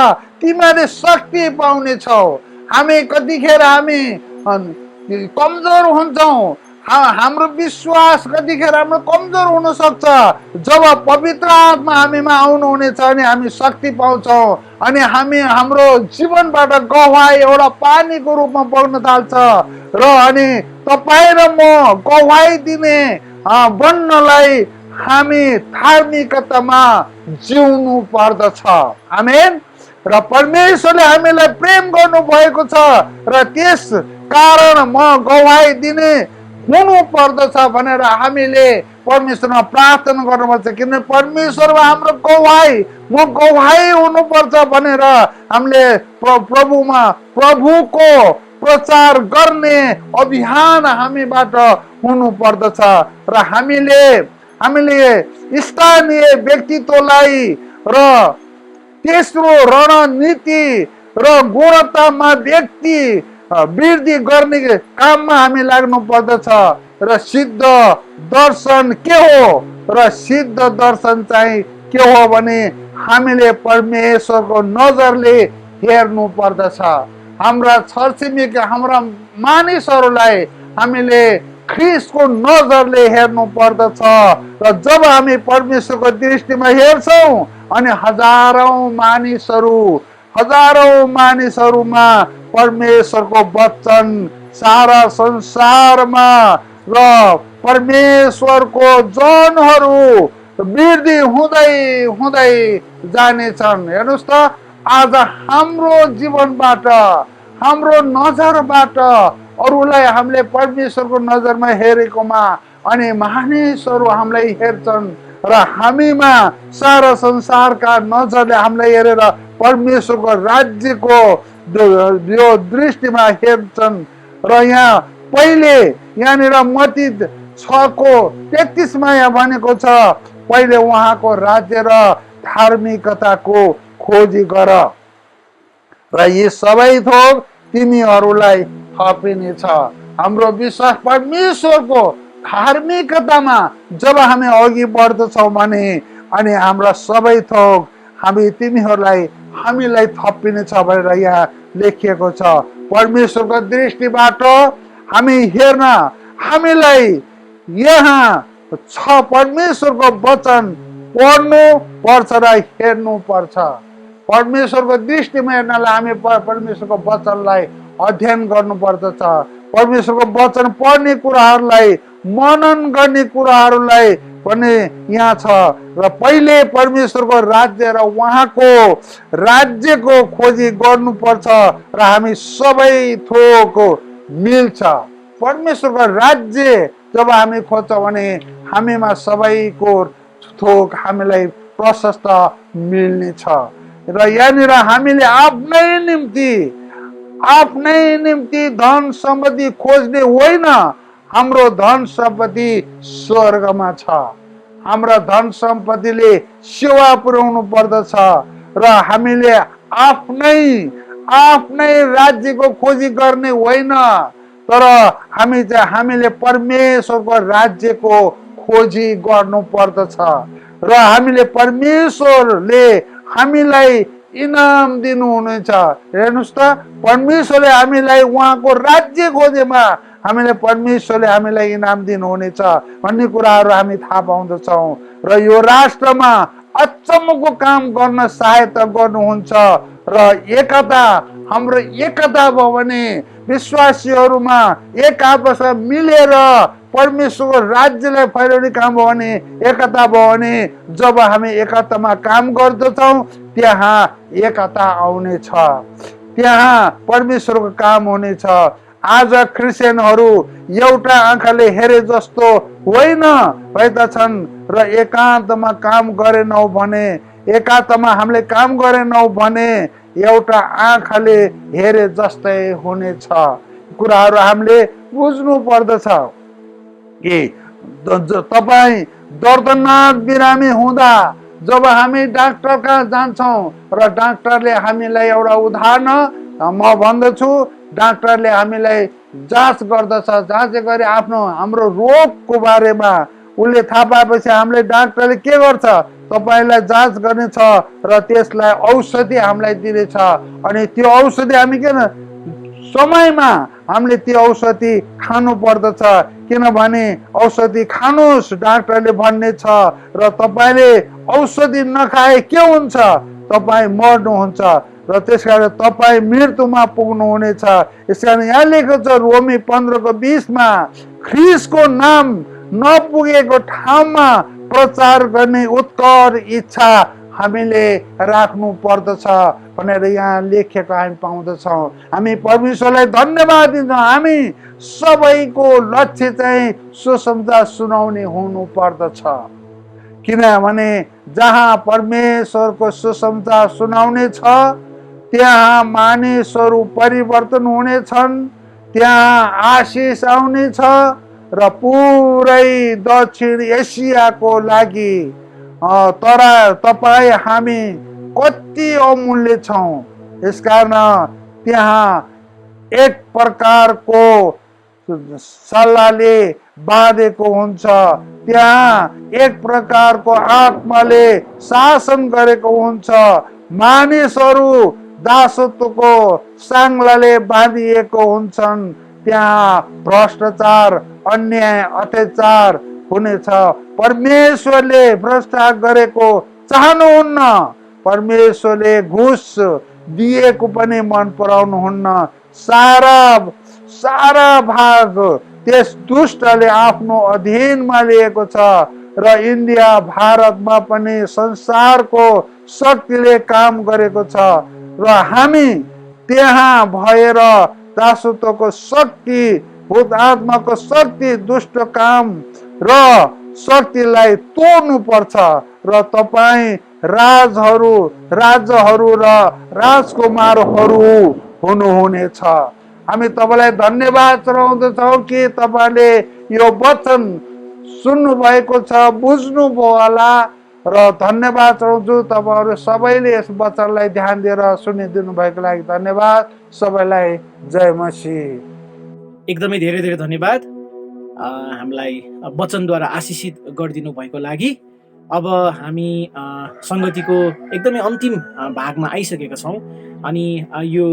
Speaker 4: तिमीहरूले शक्ति पाउनेछौ। हामी कतिखेर हामी कमजोर हुन्छौँ, हाम्रो विश्वास कतिखेर हाम्रो कमजोर हुन सक्छ। जब पवित्र आत्मा हामीमा आउनु हुनेछ अनि हामी शक्ति पाउँछौँ अनि हामी हाम्रो जीवनबाट गवाही एउटा पानीको रूपमा बग्न थाल्छ र अनि तपाईँ र म गवाही दिने बन्नलाई हामी धार्मिकतामा जिउनु पर्दछ। आमेन। र परमेश्वरले हामीलाई प्रेम गर्नु भएको छ र त्यस कारण म गवाही दिने हुनु पर्दछ भनेर हामीले परमेश्वरमा प्रार्थना गर्नुपर्छ। किनभने परमेश्वरमा हाम्रो गवाही, म गवाही हुनुपर्छ भनेर हामीले प्रभुमा प्रभुको प्रचार गर्ने अभियान हामीबाट हुनु पर्दछ र हामीले स्थानीय व्यक्तित्वलाई र तेस्रो रणनीति र गुणवत्तामा व्यक्ति वृद्धि गर्ने काममा हामी लाग्नु पर्दछ। र सिद्ध दर्शन के हो? र सिद्ध दर्शन चाहिँ के हो भने हामीले परमेश्वरको नजरले हेर्नु पर्दछ। हाम्रा छरछिमेकी, हाम्रा मानिसहरूलाई हामीले ख्रिस्टको नजरले हेर्नु पर्दछ र जब हामी परमेश्वरको दृष्टिमा हेर्छौँ अनि हजारौं मानिसहरूमा परमेश्वरको वचन सारा संसारमा र परमेश्वरको जनहरू वृद्धि हुँदै हुँदै जानेछन्। हेर्नुहोस् त, आज हाम्रो जीवनबाट हाम्रो नजरबाट अरूलाई हामीले परमेश्वरको नजरमा हेरेकोमा अनि मानिसहरू हामीलाई हेर्छन् र हामीमा सारा संसारका नजरले हामीलाई हेरेर परमेश्वरको राज्यको यो दृष्टिमा हेर्छन्। र यहाँ पहिले यहाँनिर मत्ती 6:33 यहाँ भनेको छ, पहिले उहाँको राज्य र धार्मिकताको खोजी गर र यी सबै थोक तिमीहरूलाई थपिनेछ। हाम्रो विश्वास परमेश्वरको धार्मिकतामा जब हामी अघि बढ्दछौँ भने अनि हाम्रा सबै थोक हामीलाई थपिनेछ भनेर यहाँ लेखिएको छ। परमेश्वरको दृष्टिबाट हामी हेर्न हामीलाई यहाँ छ, परमेश्वरको वचन पढ्नु पर्छ र हेर्नु पर्छ। परमेश्वरको दृष्टिमा हेर्नलाई हामी परमेश्वरको वचनलाई अध्ययन गर्नु पर्दछ। परमेश्वरको वचन पढ्ने कुराहरूलाई मनन गर्ने कुराहरूलाई पनि यहाँ छ। र पहिले परमेश्वरको राज्य र उहाँको राज्यको खोजी गर्नुपर्छ र हामी सबै थोक मिल्छ। परमेश्वरको राज्य जब हामी खोज्छौँ भने हामीमा सबैको थोक हामीलाई प्रशस्त मिल्नेछ। र यहाँनिर हामीले आफ्नै निम्ति धन सम्पत्ति खोज्ने होइन, हाम्रो धन सम्पत्ति स्वर्गमा छ। हाम्रा धन सम्पत्तिले सेवा पुर्याउनु पर्दछ र हामीले आफ्नै राज्यको खोजी गर्ने होइन, तर हामीले परमेश्वरको राज्यको खोजी गर्नु पर्दछ र हामीले परमेश्वरले हामीलाई इनाम दिनुहुनेछ। हेर्नुहोस् त, परमेश्वरले हामीलाई उहाँको राज्य खोजेमा परमेश्वरले हामीलाई इनाम दिनुहुनेछ भन्ने कुराहरू हामी थाहा पाउँदछौँ। र यो राष्ट्रमा अचम्मको काम गर्न सहायता गर्नुहुन्छ र हाम्रो एकता भयो भने, विश्वासीहरूमा एक आपसमा मिलेर परमेश्वरको राज्यलाई फैलाउने काम भयो भने, एकता भयो भने, जब हामी एकतामा काम गर्दछौँ त्यहाँ एकता आउनेछ, त्यहाँ परमेश्वरको काम हुनेछ। आज क्रिस्चियनहरू एउटा आँखाले हेरे जस्तो होइन भएका छन् र एकान्तमा काम गरेनौँ भने, एकान्तमा हामीले काम गरेनौँ भने एउटा आँखाले हेरे जस्तै हुनेछ। कुराहरू हामीले बुझ्नु पर्दछ कि तपाईँ दर्दनाक बिरामी हुँदा जब हामी डाक्टर कहाँ जान्छौँ र डाक्टरले हामीलाई एउटा उदाहरण म भन्दछु, डाक्टरले हामीलाई जाँच गर्दछ, जाँच गरी हाम्रो रोगको बारेमा उसले थाहा पाएपछि हामीले डाक्टरले के गर्छ, तपाईँलाई जाँच गर्नेछ र त्यसलाई औषधि हामीलाई दिनेछ। अनि त्यो औषधि हामी समयमा हामीले त्यो औषधि खानु पर्दछ, किनभने औषधि खानुहोस् डाक्टरले भन्ने छ र तपाईँले औषधि नखाए के हुन्छ, तपाईँ मर्नुहुन्छ र त्यसकारण तपाईँ मृत्युमा पुग्नुहुनेछ। यसकारण यहाँ लेखेको छ रोमी 15:20 ख्रिस्टको नाम नपुगेको ठाउँमा प्रचार गर्ने उत्कट इच्छा हामीले राख्नु पर्दछ भनेर यहाँ लेखेको हामी पाउँदछौँ। हामी परमेश्वरलाई धन्यवाद दिन्छौँ। हामी सबैको लक्ष्य चाहिँ सुसमाचार सुनाउने हुनु पर्दछ, किनभने जहाँ परमेश्वरको सुसमाचार सुनाउने छ त्यहाँ मानिसहरू परिवर्तन हुनेछन्, त्यहाँ आशिष आउनेछ र पुरै दक्षिण एसियाको लागि तर तपाईँ हामी कति अमूल्य छौँ। यसकारण त्यहाँ एक प्रकारको सल्लाहले बाँधेको हुन्छ, त्यहाँ एक प्रकारको आत्माले शासन गरेको हुन्छ, मानिसहरू दासत्वको साङ्लाले बाँधिएको हुन्छन्, त्यहाँ भ्रष्टाचार अन्याय अत्याचार हुनेछ। परमेश्वरले भ्रष्टाचार गरेको चाहनुहुन्न, परमेश्वरले घुस दिएको पनि मन पराउनुहुन्न। सारा भाग त्यस दुष्टले आफ्नो अधीनमा लिएको छ र इन्डिया भारतमा पनि संसारको शक्तिले काम गरेको छ र हामी त्यहाँ भएर दासत्वको शक्ति, भूत आत्माको शक्ति, दुष्ट काम र शक्तिलाई तोड्नु पर्छ र तपाईँ राजहरू, राज्यहरू र राजकुमारहरू हुनुहुनेछ। हामी तपाईँलाई धन्यवाद चढाउँदछौँ कि तपाईँले यो वचन सुन्नु भएको छ, बुझ्नुभयो होला र धन्यवाद चढाउँछु। तपाईँहरू सबैले यस वचनलाई ध्यान दिएर सुनिदिनु भएको लागि धन्यवाद। सबैलाई जय मसीह।
Speaker 1: एकदमै धेरै धेरै धन्यवाद हामीलाई वचनद्वारा आशिषित गरिदिनु भएको लागि। अब हामी सङ्गतिको एकदमै अन्तिम भागमा आइसकेका छौँ अनि यो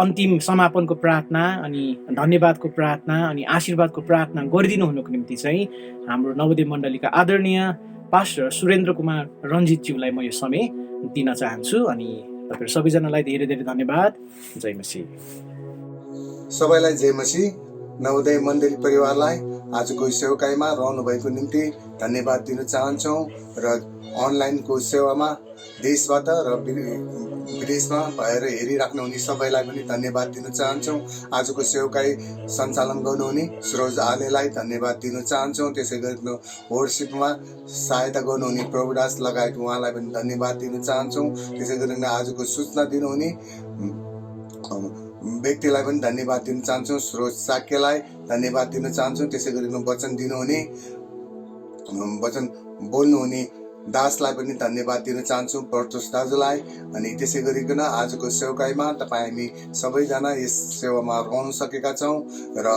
Speaker 1: अन्तिम समापनको प्रार्थना अनि धन्यवादको प्रार्थना अनि आशीर्वादको प्रार्थना गरिदिनु हुनुको निम्ति चाहिँ हाम्रो नवोदय मण्डलीका आदरणीय पास्टर सुरेन्द्र कुमार रञ्जितज्यूलाई म यो समय दिन चाहन्छु अनि तपाईँहरू सबैजनालाई धेरै धेरै धन्यवाद। जय मसीह।
Speaker 5: सबैलाई जय मसीह। नवोदय मण्डली परिवारलाई आजको सेवकाईमा रहनुभएको निम्ति धन्यवाद दिन चाहन्छौँ र अनलाइनको सेवामा देशबाट र विदेशमा भएर हेरिराख्नुहुने सबैलाई पनि धन्यवाद दिन चाहन्छौँ। आजको सेवकाई सञ्चालन गर्नुहुने सरोज आलेलाई धन्यवाद दिन चाहन्छौँ। त्यसै गरी वर्सिपमा सहायता गर्नुहुने प्रभुदास लगायत उहाँलाई पनि धन्यवाद दिन चाहन्छौँ। त्यसै गरी आजको सूचना दिनुहुने व्यक्तिलाई पनि धन्यवाद दिन चाहन्छौँ। सरोज साक्यलाई धन्यवाद दिन चाहन्छौँ। त्यसै गरी वचन दिनुहुने, वचन बोल्नुहुने दासलाई पनि धन्यवाद दिन चाहन्छौँ, प्रतोष दाजुलाई। अनि त्यसै गरिकन आजको सेवकाईमा तपाईँ हामी सबैजना यस सेवामा रहन सकेका छौँ र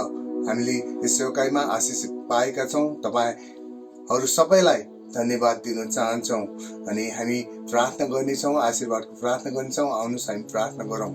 Speaker 5: हामीले यस सेवकाईमा आशिष पाएका छौँ। तपाईँहरू सबैलाई धन्यवाद दिन चाहन्छौँ अनि हामी प्रार्थना गर्नेछौँ, आशीर्वादको प्रार्थना गर्नेछौँ। आउनुहोस् हामी प्रार्थना गरौँ।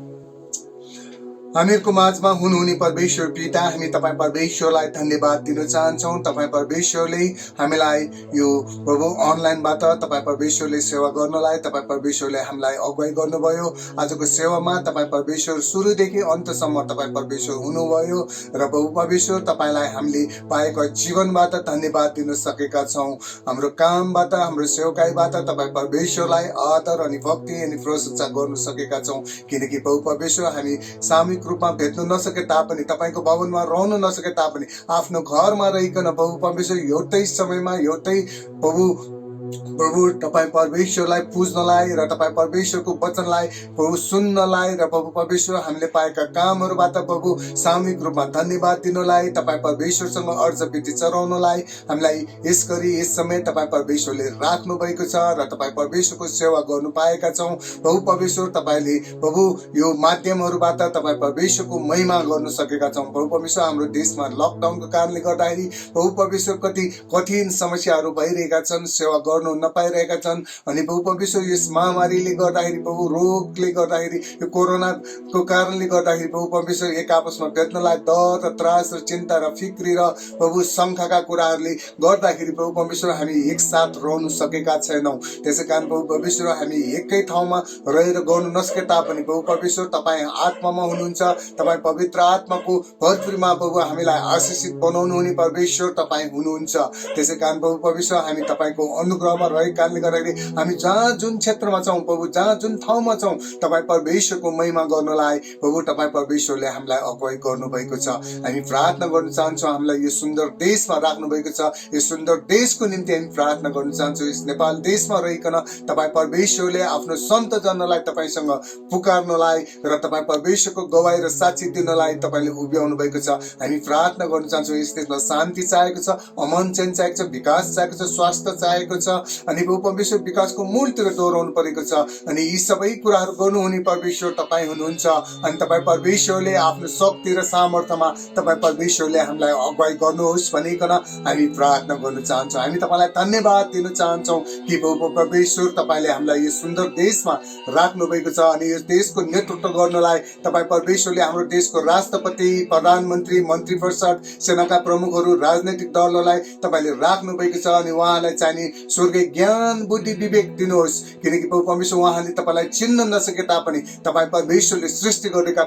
Speaker 5: हामीहरूको माझमा हुनुहुने परमेश्वर पिता, हामी तपाईँ परमेश्वरलाई धन्यवाद दिन चाहन्छौँ। तपाईँ परमेश्वरले हामीलाई यो प्रभु अनलाइनबाट तपाईँ परमेश्वरले सेवा गर्नलाई तपाईँ परमेश्वरले हामीलाई अगुवाई गर्नुभयो। आजको सेवामा तपाईँ परमेश्वर सुरुदेखि अन्तसम्म तपाईँ परमेश्वर हुनुभयो र प्रभु परमेश्वर तपाईँलाई हामीले पाएको जीवनबाट धन्यवाद दिन सकेका छौँ। हाम्रो कामबाट, हाम्रो सेवकाईबाट तपाईँ परमेश्वरलाई आदर अनि भक्ति अनि प्रशंसा गर्न सकेका छौँ, किनकि प्रभु परमेश्वर हामी सामूहिक रूपमा भेट्न नसके तापनि, तपाईँको भवनमा रहन नसके तापनि, आफ्नो घरमा रहिकन प्रभु परमेश्वर एउटै समयमा एउटै प्रभु तपाईँ परमेश्वरलाई पुज्नलाई र तपाईँ परमेश्वरको वचनलाई प्रभु सुन्नलाई र प्रभु परमेश्वर हामीले पाएका कामहरूबाट प्रभु सामूहिक रूपमा धन्यवाद दिनलाई, तपाईँ परमेश्वरसँग अर्ज विधि चढाउनलाई हामीलाई यस गरी यस समय तपाईँ परमेश्वरले राख्नु भएको छ र तपाईँ परमेश्वरको सेवा गर्नु पाएका छौँ। प्रभु परमेश्वर तपाईँले प्रभु यो माध्यमहरूबाट तपाईँ परमेश्वरको महिमा गर्न सकेका छौँ। प्रभु परमेश्वर हाम्रो देशमा लकडाउनको कारणले गर्दाखेरि प्रभु परमेश्वर कति कठिन समस्याहरू भइरहेका छन्, सेवा गर्नु नपाइरहेका छन् अनि प्रभु परमेश्वर यस महामारीले गर्दाखेरि, प्रभु रोगले गर्दाखेरि, यो कोरोनाको कारणले गर्दाखेरि प्रभु परमेश्वर एक आपसमा भेट्नलाई डर र त्रास र चिन्ता र फिक्री र प्रभु शङ्काका कुराहरूले गर्दाखेरि प्रभु परमेश्वर हामी एकसाथ रहनु सकेका छैनौँ। त्यसै कारण प्रभु परमेश्वर हामी एकै ठाउँमा रहेर गर्नु नसके तापनि प्रभु परमेश्वर तपाईँ आत्मामा हुनुहुन्छ। तपाईँ पवित्र आत्माको भरपुरमा प्रभु हामीलाई आशिषित बनाउनु हुने परमेश्वर तपाईँ हुनुहुन्छ। त्यसै कारण प्रभु परमेश्वर हामी तपाईँको अनुग्रहमा रहेको कारणले गर्दाखेरि हामी जहाँ जुन क्षेत्रमा छौँ प्रभु, जहाँ जुन ठाउँमा छौँ तपाईँ परमेश्वरको महिमा गर्नलाई प्रभु तपाईँ परमेश्वरले हामीलाई अगुवाई गर्नुभएको छ। हामी प्रार्थना गर्न चाहन्छौँ, हामीलाई यो सुन्दर देशमा राख्नु भएको छ। यो सुन्दर देशको निम्ति हामी प्रार्थना गर्न चाहन्छौँ। यस नेपाल देशमा रहिकन तपाईँ परमेश्वरले आफ्नो सन्त जनलाई तपाईँसँग पुकार्नलाई र तपाईँ परमेश्वरको गवाई र साक्षी दिनलाई तपाईँले उभ्याउनु भएको छ। हामी प्रार्थना गर्न चाहन्छौँ, यस देशमा शान्ति चाहेको छ, अमन चैन चाहेको छ, विकास चाहेको छ, स्वास्थ्य चाहेको छ अनि प्रभु परमेश्वर विकासको मूलतिर दोहोऱ्याउनु परेको छ। अनि यी सबै कुराहरू गर्नुहुने परमेश्वर तपाईँ हुनुहुन्छ अनि तपाईँ परमेश्वरले आफ्नो शक्ति र सामर्थ्यमा तपाईँ परमेश्वरले हामीलाई अगुवाई गर्नुहोस् भनिकन हामी प्रार्थना गर्न चाहन्छौँ। हामी तपाईँलाई धन्यवाद दिन चाहन्छौँ कि प्रभु परमेश्वर तपाईँले हामीलाई यो सुन्दर देशमा राख्नु भएको छ अनि यस देशको नेतृत्व गर्नलाई तपाईँ परमेश्वरले हाम्रो देशको राष्ट्रपति, प्रधानमन्त्री, मन्त्री परिषद, सेनाका प्रमुखहरू, राजनैतिक दलहरूलाई तपाईँले राख्नु भएको छ अनि उहाँलाई चाहिने स्वर्ग स्वर्गीय ज्ञान बुद्धि विवेक दिनुहोस्, किनकि प्रभु परमेश्वर उहाँले तपाईँलाई चिन्न नसके तापनि तपाईँ परमेश्वरले सृष्टि गरेका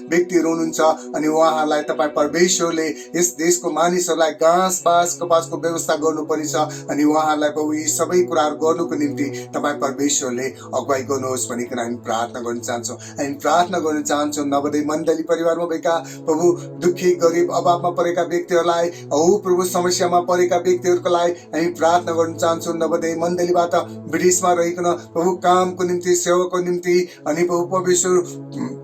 Speaker 5: व्यक्तिहरू हुनुहुन्छ अनि उहाँहरूलाई तपाईँ परमेश्वरले यस देशको मानिसहरूलाई घाँस बाँस कपासको व्यवस्था गर्नुपर्नेछ अनि उहाँहरूलाई प्रभु यी सबै कुराहरू गर्नुको निम्ति तपाईँ परमेश्वरले अगुवाई गर्नुहोस् भनिकन हामी प्रार्थना गर्न चाहन्छौँ। हामी प्रार्थना गर्न चाहन्छौँ नवोदय मण्डली परिवारमा भएका प्रभु दुःखी गरिब अभावमा परेका व्यक्तिहरूलाई औ प्रभु समस्यामा परेका व्यक्तिहरूको लागि हामी प्रार्थना गर्न चाहन्छौँ। नवोदय मण्डलीबाट विदेशमा रहिकन प्रभु कामको निम्ति सेवाको निम्ति अनि प्रभु परमेश्वर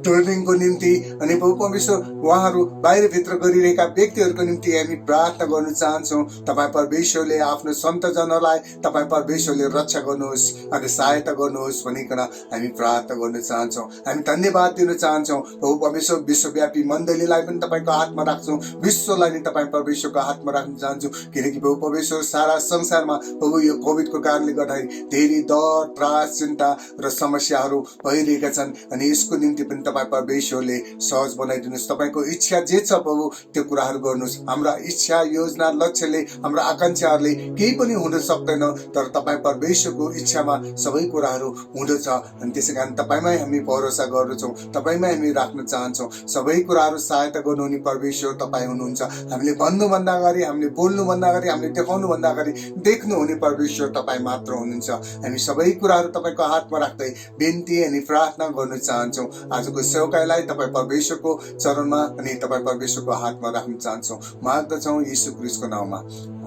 Speaker 5: ट्रेनिङको निम्ति अनि प्रभु परमेश्वर उहाँहरू बाहिरभित्र गरिरहेका व्यक्तिहरूको निम्ति हामी प्रार्थना गर्न चाहन्छौँ। तपाईँ परमेश्वरले आफ्नो सन्तजनहरूलाई तपाईँ परमेश्वरले रक्षा गर्नुहोस् अनि सहायता गर्नुहोस् भनिकन हामी प्रार्थना गर्न चाहन्छौँ। हामी धन्यवाद दिन चाहन्छौँ प्रभु परमेश्वर विश्वव्यापी मण्डलीलाई पनि तपाईँको हातमा राख्छौँ, विश्वलाई नि तपाईँ परमेश्वरको हातमा राख्न चाहन्छौँ, किनकि प्रभु परमेश्वर सारा संसारमा प्रभु यो कोभिडको कारणले गर्दाखेरि धेरै डर त्रास चिन्ता र समस्याहरू भइरहेका छन् अनि यसको निम्ति पनि तपाईँ परमेश्वरले सहज बनाइदिनुहोस्। तपाईँको इच्छा जे छ प्रभु त्यो कुराहरू गर्नुहोस्। हाम्रा इच्छा योजना लक्ष्यले हाम्रा आकांक्षाहरूले केही पनि हुन सक्दैन, तर तपाईँ परमेश्वरको इच्छामा सबै कुराहरू हुँदछ अनि त्यसै कारण तपाईँमै हामी भरोसा गर्दछौँ, तपाईँमै हामी राख्न चाहन्छौँ। सबै कुराहरू सहायता गर्नुहुने परमेश्वर तपाईँ हुनुहुन्छ। हामीले भन्नुभन्दा अगाडि हामीले बोल्नुभन्दा अगाडि हामीले देखाउनुभन्दा अगाडि देख्नुहुने परमेश्वर तपाईँ मात्र हुनुहुन्छ। हामी सबै कुराहरू तपाईँको हातमा राख्दै बिन्ती अनि प्रार्थना गर्न चाहन्छौँ। आजको सेवकाईलाई तपाईँ परमेश्वरको चरणमा अनि तपाईँ परमेश्वरको हातमा राख्न चाहन्छौँ, माग्दछौँ यीशु ख्रीष्टको नाममा,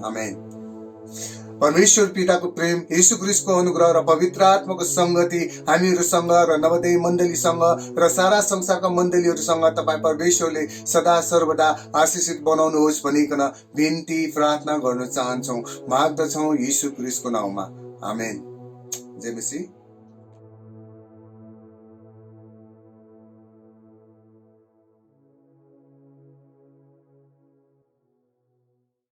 Speaker 5: आमेन। परमेश्वर पिताको प्रेम, यीशु ख्रीष्टको अनुग्रह र पवित्र आत्माको संगति हामीहरूसँग र नवोदय मण्डलीसँग र सारा संसारका मण्डलीहरूसँग तपाईँ परमेश्वरले सदा सर्वदा आशीषित बनाउनुहोस् भनिकन बिन्ती प्रार्थना गर्न चाहन्छौँ, माग्दछौँ यीशु ख्रीष्टको नाममा, आमेन। जय मसीह।